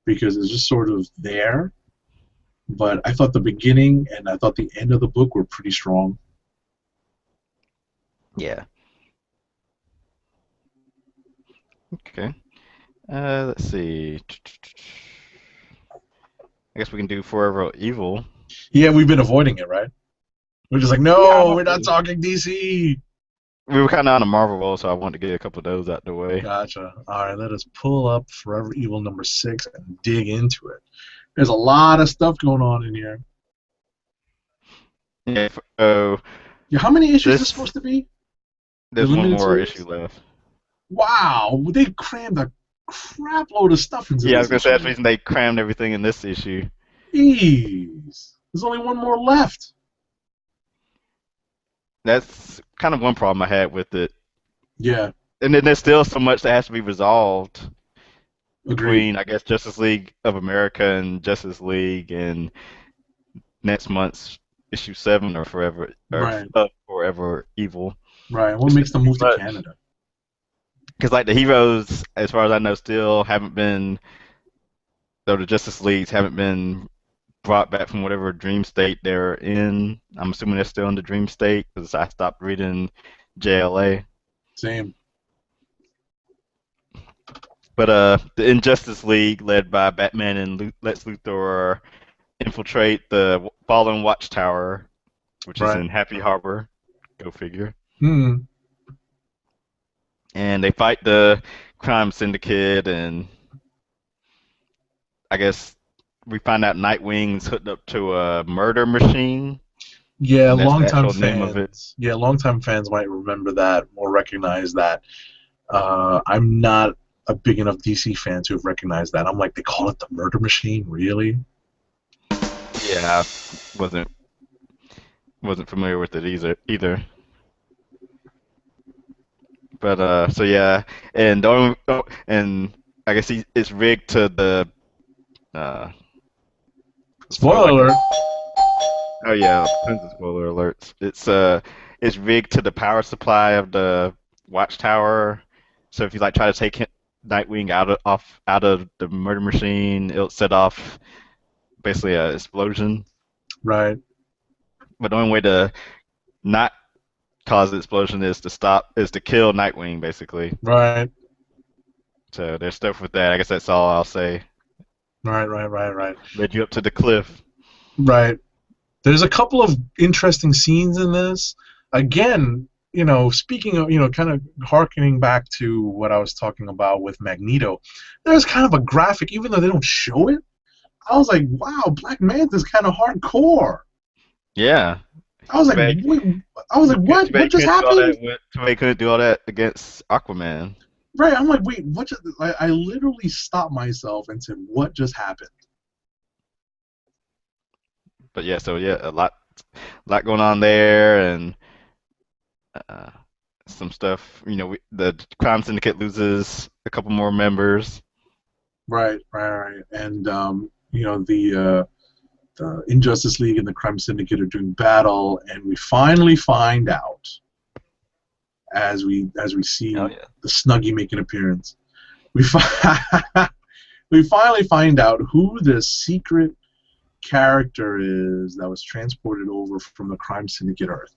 because it's just sort of there. But I thought the beginning and I thought the end of the book were pretty strong. Yeah. Okay. Let's see. I guess we can do Forever Evil. Yeah, we've been avoiding it, right? We're just like, Yeah, no, we're not talking DC. we were kind of on a Marvel roll, so I wanted to get a couple of those out the way. Gotcha. All right, let us pull up Forever Evil #6 and dig into it. There's a lot of stuff going on in here. Yeah. So Yeah, how many issues is this this supposed to be? The there's one limited more series? issue left. Wow, they crammed a crap load of stuff into Yeah, I was this gonna say that's the issue. reason they crammed everything in this issue. Jeez. There's only one more left. That's kind of one problem I had with it. Yeah, And then there's still so much that has to be resolved agreed. between, I guess, Justice League of America and Justice League and next month's issue 7 or Right, Forever Evil. right. What It's makes just them too move to much. Canada? Because like the heroes, as far as I know, still haven't been, though the Justice Leagues haven't been brought back from whatever dream state they're in. I'm assuming they're still in the dream state because I stopped reading JLA. Same. But the Injustice League, led by Batman and Lex Luthor, infiltrate the fallen Watchtower, which is Right. in Happy Harbor. Go figure. Hmm. And they fight the crime syndicate, and I guess we find out Nightwing's hooked up to a murder machine, Yeah, and that's the longtime actual name of it. fans. Yeah, longtime fans might remember that or recognize that. I'm not a big enough DC fan to have recognized that. I'm like, they call it the Murder Machine, really? Yeah, I wasn't familiar with it either. But so yeah, and and I guess it's rigged to the uh, sort of Spoiler like alert. oh yeah, tons of spoiler alerts. It's rigged to the power supply of the watchtower. So if you like try to take Nightwing out of the murder machine, it'll set off basically a explosion. Right, But the only way to not cause the explosion is to kill Nightwing basically. right, So there's stuff with that. I guess that's all I'll say. right. Led you up to the cliff. Right. There's a couple of interesting scenes in this. again, speaking of, kind of harkening back to what I was talking about with Magneto, there's kind of a graphic, even though they don't show it. I was like, wow, Black Manta's kind of hardcore. Yeah. I was Too like, bad, wait, I was like, too what? bad What he just couldn't do all happened? that too bad he couldn't do all that against Aquaman. Right. I'm like, wait, what just? I literally stopped myself and said, what just happened? But yeah, so yeah, a lot going on there, and uh, some stuff. The crime syndicate loses a couple more members. Right, right, right. And the Injustice League and the Crime Syndicate are doing battle, and we finally find out as we Oh see yeah. the Snuggie make an appearance. We we finally find out who the secret character is that was transported over from the Crime Syndicate Earth.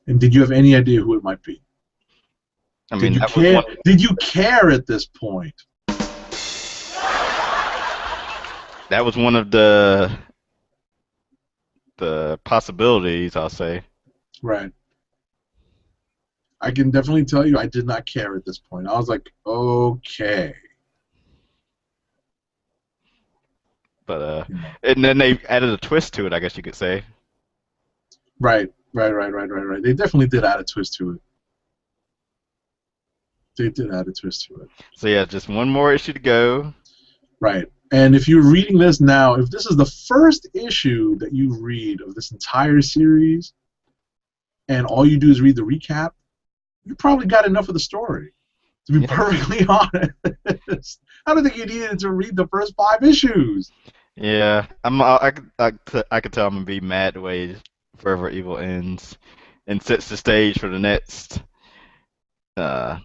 And did you have any idea who it might be? I Did mean, you that was care? one. Did you care at this point? That was one of the possibilities, I'll say. Right. I can definitely tell you I did not care at this point. I was like, okay. But You know. and then they added a twist to it, I guess you could say. Right, right, right, right, right, right. They definitely did add a twist to it. They did add a twist to it. So yeah, just one more issue to go. Right. And if you're reading this now, if this is the first issue that you read of this entire series, and all you do is read the recap, you probably got enough of the story. To be Yeah. perfectly honest, I don't think you needed to read the first 5 issues. Yeah, I could tell I'm gonna be mad the way Forever Evil ends, and sets the stage for uh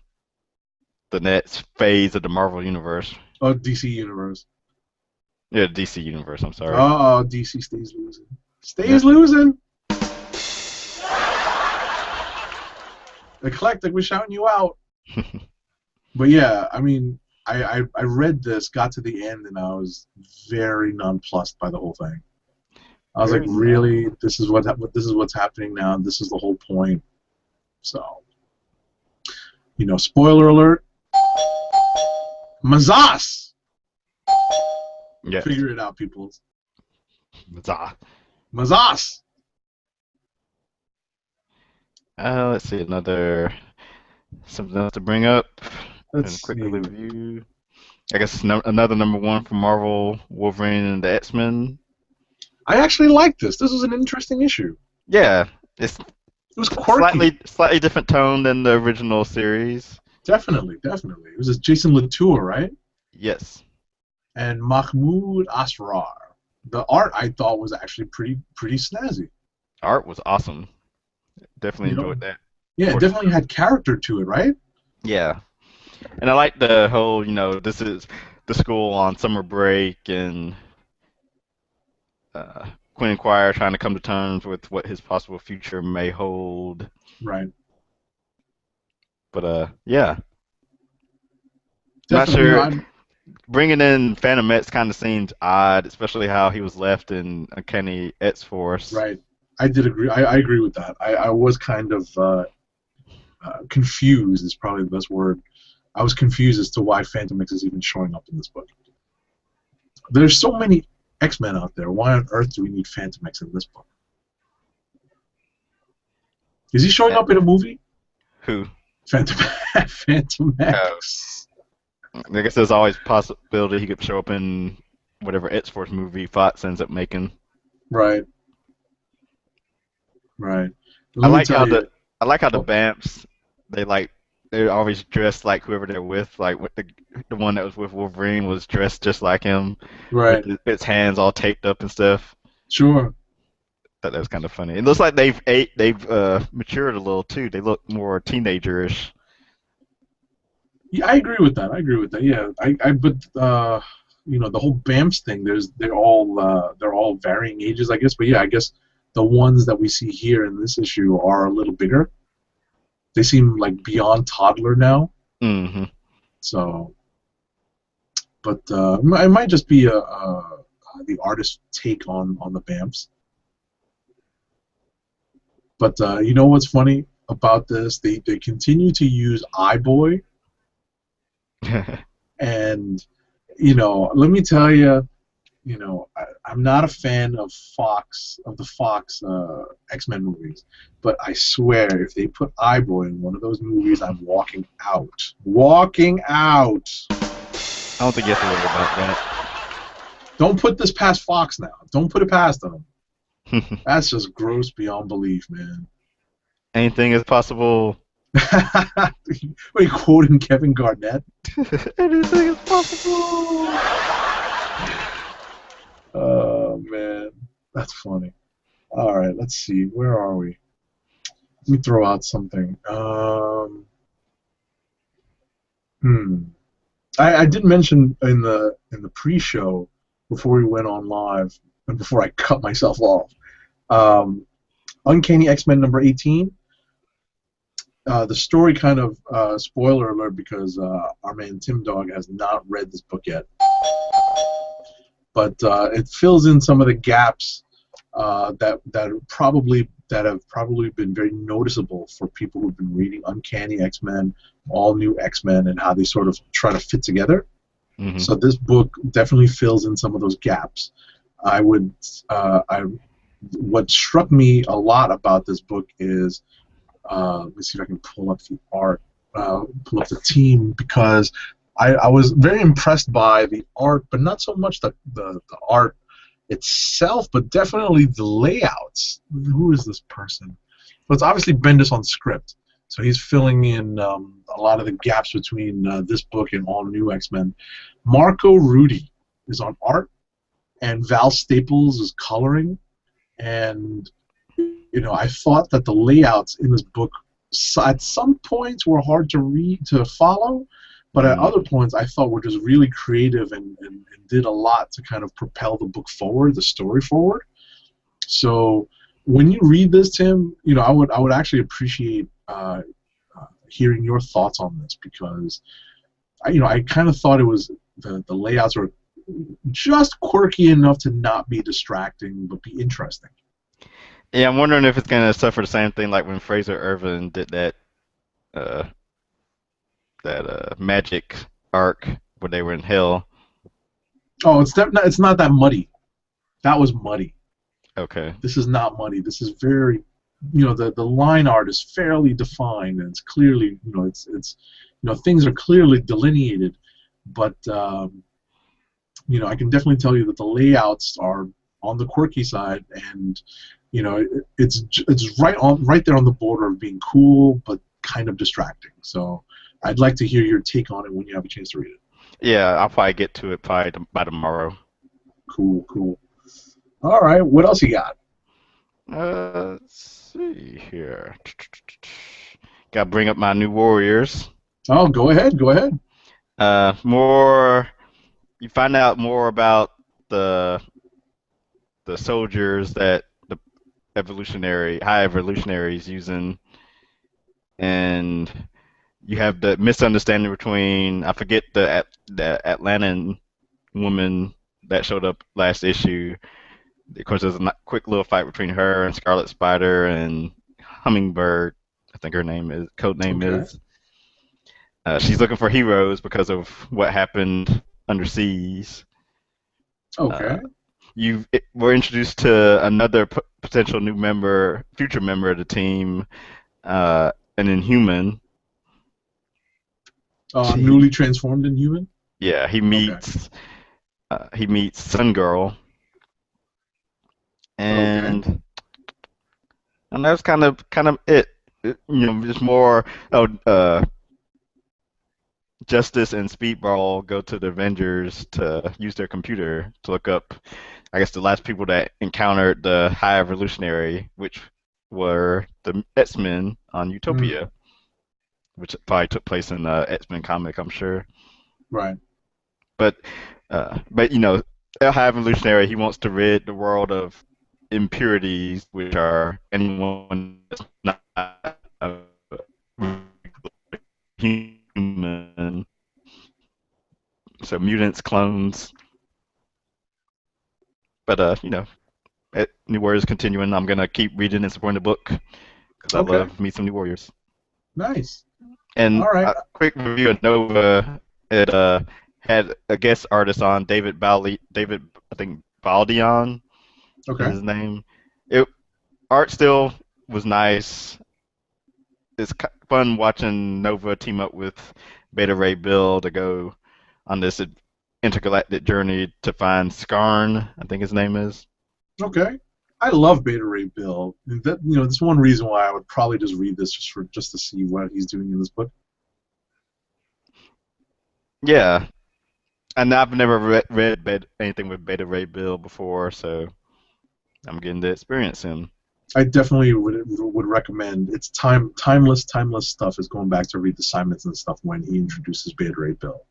the next phase of the Marvel universe. Oh, DC Universe. Yeah, DC universe. I'm sorry. Oh, DC stays losing. Yeah. Stays losing. Eclectic was shouting you out. But yeah, I mean, I read this, got to the end, and I was very nonplussed by the whole thing. I was like, Very nice. really, this is what's happening now. This is the whole point. So, spoiler alert. Mazas. Yes. Figure it out, people. Bizarre. Mazas. Let's see something else to bring up Let's and quickly see. review. I guess another number one from Marvel, Wolverine and the X-Men. I actually like this. This was an interesting issue. Yeah, it's It was quirky. slightly different tone than the original series. Definitely, definitely. It was Jason Latour, right? Yes. And Mahmoud Asrar. The art I thought was actually pretty snazzy. Art was awesome. Definitely You know, enjoyed that. yeah, it definitely had character to it, right? Yeah. And I like the whole, this is the school on summer break, and Quinn Quire trying to come to terms with what his possible future may hold. Right. But yeah. Not Definitely. sure. Bringing in Phantom X kind of seems odd, especially how he was left in Uncanny X-Force. Right. I did agree. I agree with that. I was kind of confused. Is probably the best word. I was confused as to why Phantom X is even showing up in this book. There's so many X-Men out there. Why on earth do we need Phantom X in this book? Is he showing up in a movie? Who? Phantom Phantom X. I guess there's always a possibility he could show up in whatever X-Force movie Fox ends up making. Right. Right. I Let me like how tell you. the Bamps, they're always dressed like whoever they're with. Like with the one that was with Wolverine was dressed just like him, Right. with his hands all taped up and stuff. Sure. Thought that was kind of funny. It looks like they've matured a little too. They look more teenagerish. Yeah, I agree with that. Yeah, but the whole BAMS thing. They're all varying ages, I guess. But yeah, I guess the ones that we see here in this issue are a little bigger. They seem like beyond toddler now. Mm-hmm. So, but it might just be the artist's take on the BAMS. But you know what's funny about this? They continue to use iBoy, and let me tell you, I'm not a fan of the Fox X-Men movies, but I swear if they put iBoy in one of those movies, I'm walking out. Walking out. I don't think you have to worry about Don't put this past Fox now. Don't put it past them. that. That's just gross beyond belief, man. Anything is possible. What are you quoting Kevin Garnett? Anything is possible. Oh man, that's funny. All right, let's see. Where are we? Let me throw out something. I did mention in the pre-show before we went on live and before I cut myself off. Uncanny X-Men number 18. The story kind of spoiler alert because our man Tim Dog has not read this book yet, but it fills in some of the gaps that have probably been very noticeable for people who've been reading Uncanny X-Men, All New X-Men, and how they sort of try to fit together. Mm-hmm. So this book definitely fills in some of those gaps. What struck me a lot about this book is, let me see if I can pull up the art, pull up the team, because I was very impressed by the art, but not so much the art itself, but definitely the layouts. Who is this person? Well, it's obviously Bendis on script, so he's filling in a lot of the gaps between this book and All New X-Men. Marco Rudy is on art, and Val Staples is coloring, and I thought that the layouts in this book at some points were hard to read, to follow, but at other points I thought were just really creative and did a lot to kind of propel the book forward, the story forward. So when you read this, Tim, I would actually appreciate hearing your thoughts on this, because I kind of thought it was the layouts were just quirky enough to not be distracting but be interesting. Yeah, I'm wondering if it's gonna suffer the same thing like when Fraser Irvin did uh, that magic arc where they were in hell. Oh, it's not that muddy. That was muddy. Okay. This is not muddy. This is very, the line art is fairly defined, and it's clearly, it's things are clearly delineated, but I can definitely tell you that the layouts are on the quirky side, and it's right there on the border of being cool but kind of distracting. So I'd like to hear your take on it when you have a chance to read it. Yeah, I'll probably get to it by tomorrow. Cool. All right, what else you got? Let's see here. Got to bring up my new Warriors. Oh, go ahead. You find out more about the soldiers that the high evolutionaries using, and you have the misunderstanding between, I forget the Atlantan woman that showed up last issue. Of course, there's a quick little fight between her and Scarlet Spider and Hummingbird. I think her code name Okay. is. She's looking for heroes because of what happened underseas. Okay. We're introduced to another potential future member of the team, an Inhuman. Newly transformed Inhuman? Yeah, he meets Sun Girl, and that's kind of it. Just more. Justice and Speedball go to the Avengers to use their computer to look up, I guess, the last people that encountered the High Evolutionary, which were the X-Men on Utopia, which probably took place in the X-Men comic, I'm sure. Right. But El High Evolutionary, he wants to rid the world of impurities, which are anyone that's not a human. So mutants, clones. But New Warriors continuing. I'm gonna keep reading and supporting the book. because I Okay. love me some New Warriors. Nice. And All right. a quick review of Nova. It had a guest artist on David I think Baldion is Okay. his name. It art still was nice. It's fun watching Nova team up with Beta Ray Bill to go on this intergalactic journey to find Skarn, I think his name is. Okay. I love Beta Ray Bill. That that's one reason why I would probably just read this just to see what he's doing in this book. Yeah, and I've never read anything with Beta Ray Bill before, so I'm getting to experience him. I definitely would recommend. It's timeless stuff. Is going back to read the Simonson stuff when he introduces Beta Ray Bill.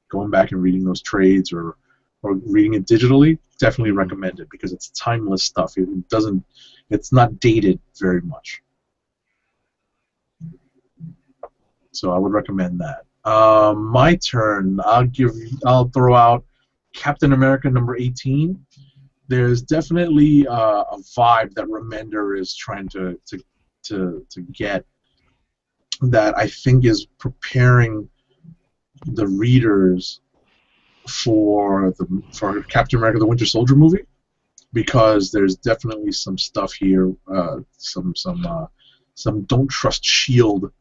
Going back and reading those trades or reading it digitally, definitely Mhm. recommend it because it's timeless stuff. It's not dated very much. So I would recommend that. My turn. I'll throw out Captain America number 18. There's definitely a vibe that Remender is trying to get that I think is preparing the readers for Captain America: The Winter Soldier movie, because there's definitely some stuff here, some don't trust Shield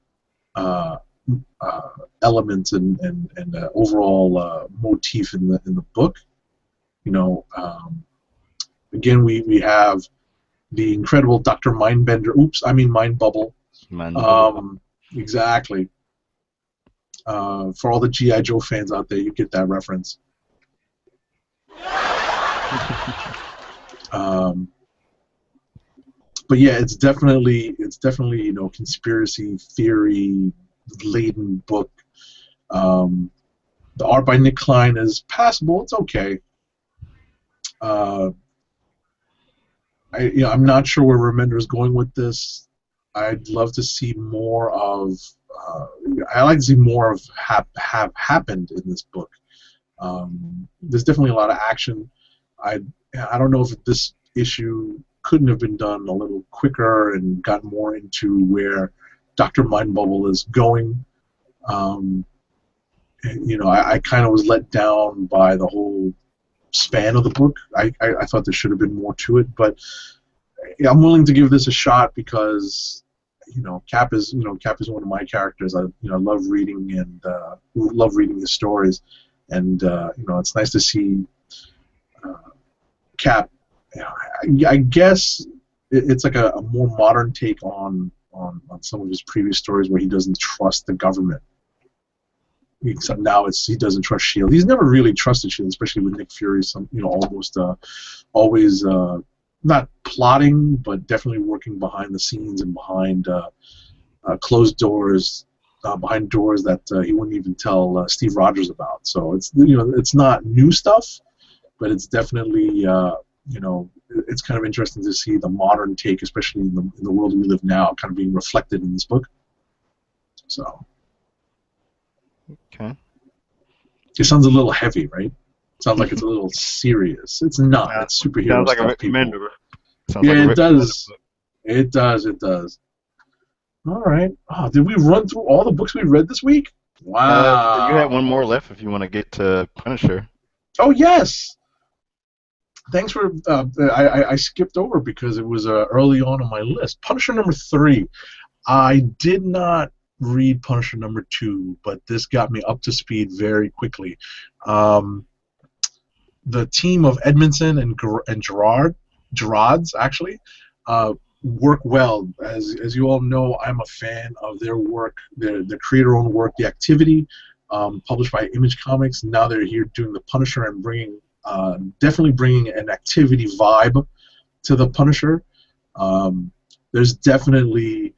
uh, elements and overall motif in the book. You know, again we have the incredible Dr. Mindbender. Oops, I mean Mind Bubble. Man, bubble. Exactly. For all the GI Joe fans out there, you get that reference. Um, but yeah, it's definitely conspiracy theory laden book. The art by Nick Klein is passable. It's okay. Uh, I'm not sure where Remender is going with this. I'd love to see more of. I like to see more of have happened in this book. There's definitely a lot of action. I don't know if this issue couldn't have been done a little quicker and got more into where Dr. Mindbubble is going. I kind of was let down by the whole span of the book. I thought there should have been more to it, but I'm willing to give this a shot because Cap is one of my characters. I love reading and love reading his stories, and it's nice to see Cap. I guess it's like a more modern take on some of his previous stories where he doesn't trust the government. Except now he doesn't trust Shield. He's never really trusted Shield, especially with Nick Fury. Almost always not plotting, but definitely working behind the scenes and behind closed doors, behind doors that he wouldn't even tell Steve Rogers about. So it's not new stuff, but it's definitely it's kind of interesting to see the modern take, especially in the world we live now, kind of being reflected in this book. So. Okay. It sounds a little heavy, right? It sounds like it's a little serious. It's not. It's superhero Sounds like stuff, a people. recommender. Sounds Yeah, like a it does. book. It does. It does. All right. Oh, did we run through all the books we read this week? You have one Wow. more left if you want to get to Punisher. Oh, yes. Thanks for. I skipped over because it was early on my list. Punisher number 3. I did not read Punisher number 2, but this got me up to speed very quickly. The team of Edmondson and Gerards actually work well. As you all know, I'm a fan of their work, their creator-owned work, The Activity, published by Image Comics. Now they're here doing the Punisher and definitely bringing an Activity vibe to the Punisher. There's definitely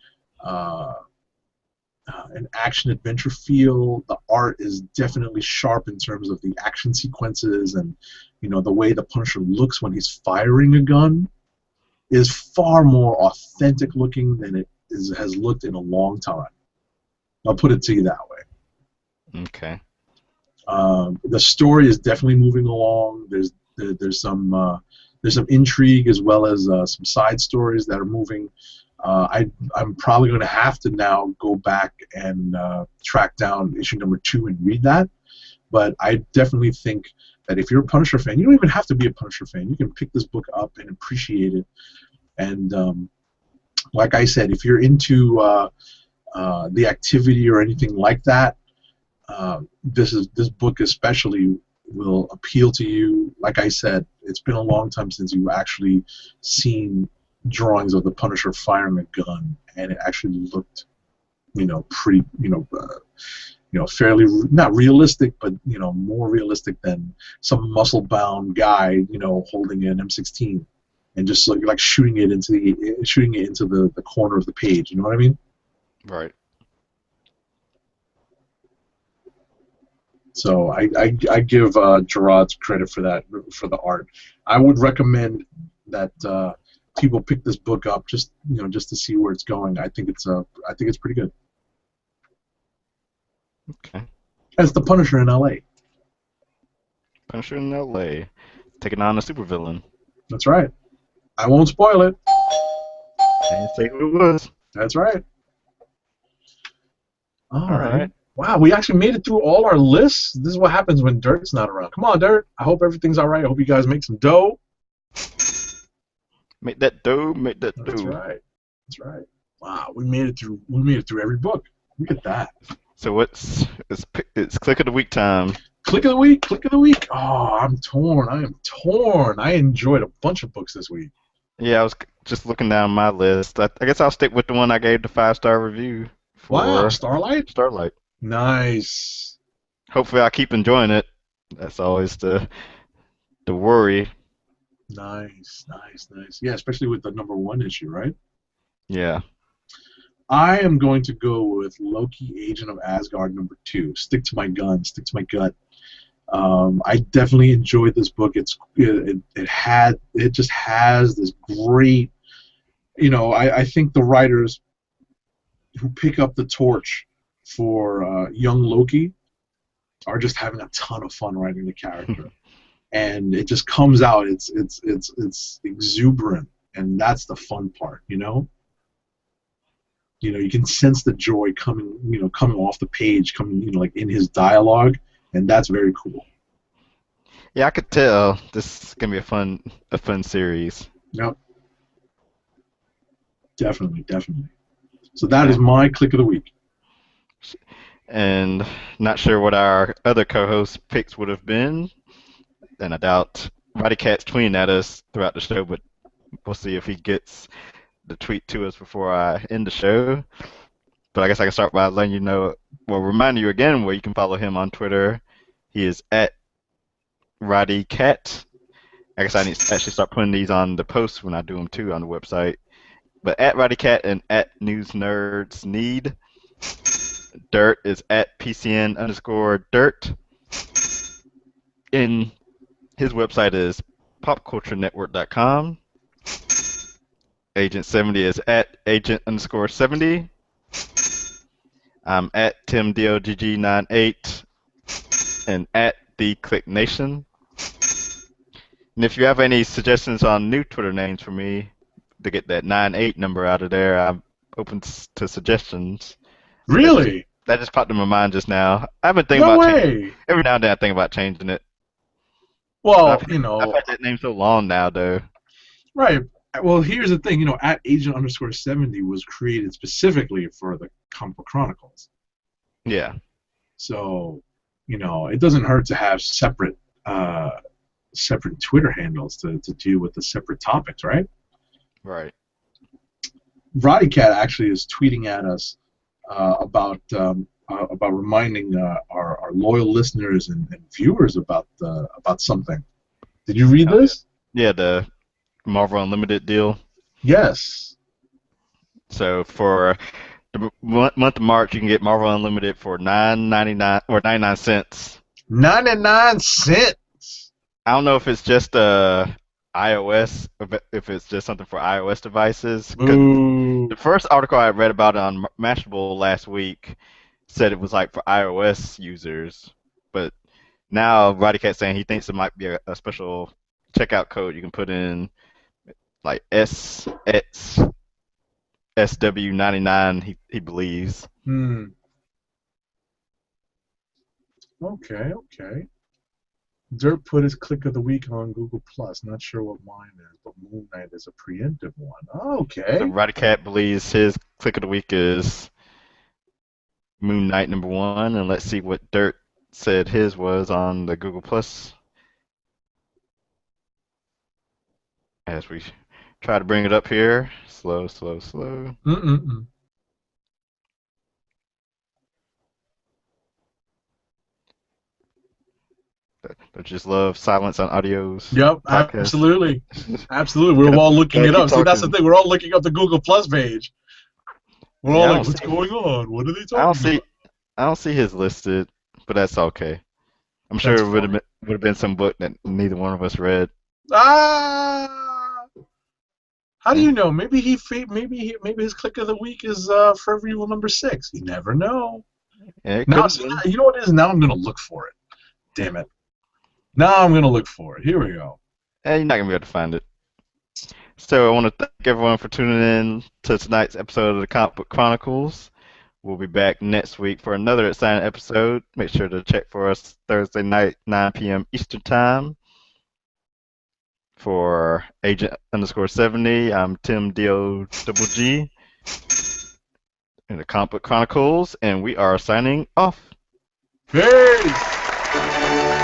an action-adventure feel. The art is definitely sharp in terms of the action sequences, and the way the Punisher looks when he's firing a gun is far more authentic looking than it has looked in a long time. I'll put it to you that way. Okay. The story is definitely moving along. There's some intrigue as well as some side stories that are moving. I'm probably going to have to now go back and track down issue number 2 and read that. But I definitely think that if you're a Punisher fan, you don't even have to be a Punisher fan. You can pick this book up and appreciate it. And like I said, if you're into the activity or anything like that, this book especially will appeal to you. Like I said, it's been a long time since you've actually seen drawings of the Punisher firing a gun, and it actually looked, pretty, fairly not realistic, but more realistic than some muscle-bound guy, holding an M16 and just like shooting it into the corner of the page. You know what I mean? Right. So I give Gerard's credit for that, for the art. I would recommend that people pick this book up just to see where it's going. I think it's pretty good. Okay. As the Punisher in L.A. Punisher in L.A. taking on a supervillain. That's right. I won't spoil it. And say who it was. That's right. All right. Wow, we actually made it through all our lists. This is what happens when Dirt's not around. Come on, Dirt. I hope everything's all right. I hope you guys make some dough. Make that dough. Make that dough. That's right. That's right. Wow, we made it through. We made it through every book. Look at that. So it's click of the week time. Click of the week. Click of the week. Oh, I'm torn. I am torn. I enjoyed a bunch of books this week. Yeah, I was just looking down my list. I guess I'll stick with the one I gave the 5-star review for. Wow, Starlight. Starlight. Nice. Hopefully, I keep enjoying it. That's always the worry. Nice. Yeah, especially with the number 1 issue, right? Yeah. I am going to go with Loki, Agent of Asgard number 2. Stick to my gun. Stick to my gut. I definitely enjoyed this book. It just has this great, I think the writers who pick up the torch for young Loki are just having a ton of fun writing the character, and it just comes out. It's exuberant, and that's the fun part. You can sense the joy coming off the page, like in his dialogue, and that's very cool. Yeah, I could tell this is gonna be a fun series. Yep. Definitely. So that is my click of the week. And not sure what our other co-host picks would have been, and I doubt Roddy Cat's tweeting at us throughout the show, but we'll see if he gets the tweet to us before I end the show. But I guess I can start by letting you know, remind you again where you can follow him on Twitter. He is at Roddy Cat. I guess I need to actually start putting these on the posts when I do them too on the website. But at Roddy Cat and at News Nerds Need. Dirt is at PCN_Dirt. And his website is popculturenetwork.com. Agent 70 is at Agent_70. I'm at TimDOGG98 and at TheClickNation. And if you have any suggestions on new Twitter names for me to get that 98 number out of there, I'm open to suggestions. Really? That just popped in my mind just now. I've been thinking No about way. changing. Every now and then I think about changing it. Well, I've had that name so long now, though. Right. Well, here's the thing. At Agent_70 was created specifically for the comic book Chronicles. Yeah. So, it doesn't hurt to have separate Twitter handles to deal with the separate topics, right? Right. Roddy Cat actually is tweeting at us about reminding our loyal listeners and viewers about something. Did you read this? Yeah, the Marvel Unlimited deal. Yes. So for the month of March, you can get Marvel Unlimited for $9.99 or 99 cents. 99 cents. I don't know if it's just iOS, if it's just something for iOS devices. The first article I read about it on Mashable last week said it was like for iOS users, but now Roddy Cat's saying he thinks it might be a special checkout code you can put in, like SXSW SW99, he believes. Hmm. Okay, okay. Dirt put his click of the week on Google Plus. Not sure what mine is, but Moon Knight is a preemptive one. So Okay. Radicat believes his click of the week is Moon Knight #1, and let's see what Dirt said his was on the Google Plus as we try to bring it up here. Slow, slow, slow. Mm-mm-mm. Don't you just love silence on audio's Yep, podcast? absolutely. Absolutely. We're gotta, all looking gotta it keep up. See, that's the talking. thing. We're all looking up the Google Plus page. We're all Yeah, like, what's going on? What are they I don't talking see about? I don't see his listed, but that's okay. I'm sure That's it funny. would have been some book that neither one of us read. Ah! How do Yeah, you know? Maybe his click of the week is Forever Evil #6. You never know. yeah, it Now, could have see, been. you know what it is? Now I'm gonna look for it. Damn it. Now I'm gonna look for it. Here we go. You're not gonna be able to find it. So I want to thank everyone for tuning in to tonight's episode of the Comic Book Chronicles. We'll be back next week for another exciting episode. Make sure to check for us Thursday night, 9 p.m. Eastern Time. For Agent_70, I'm Tim D.O.G. in the Comic Book Chronicles, and we are signing off. Peace!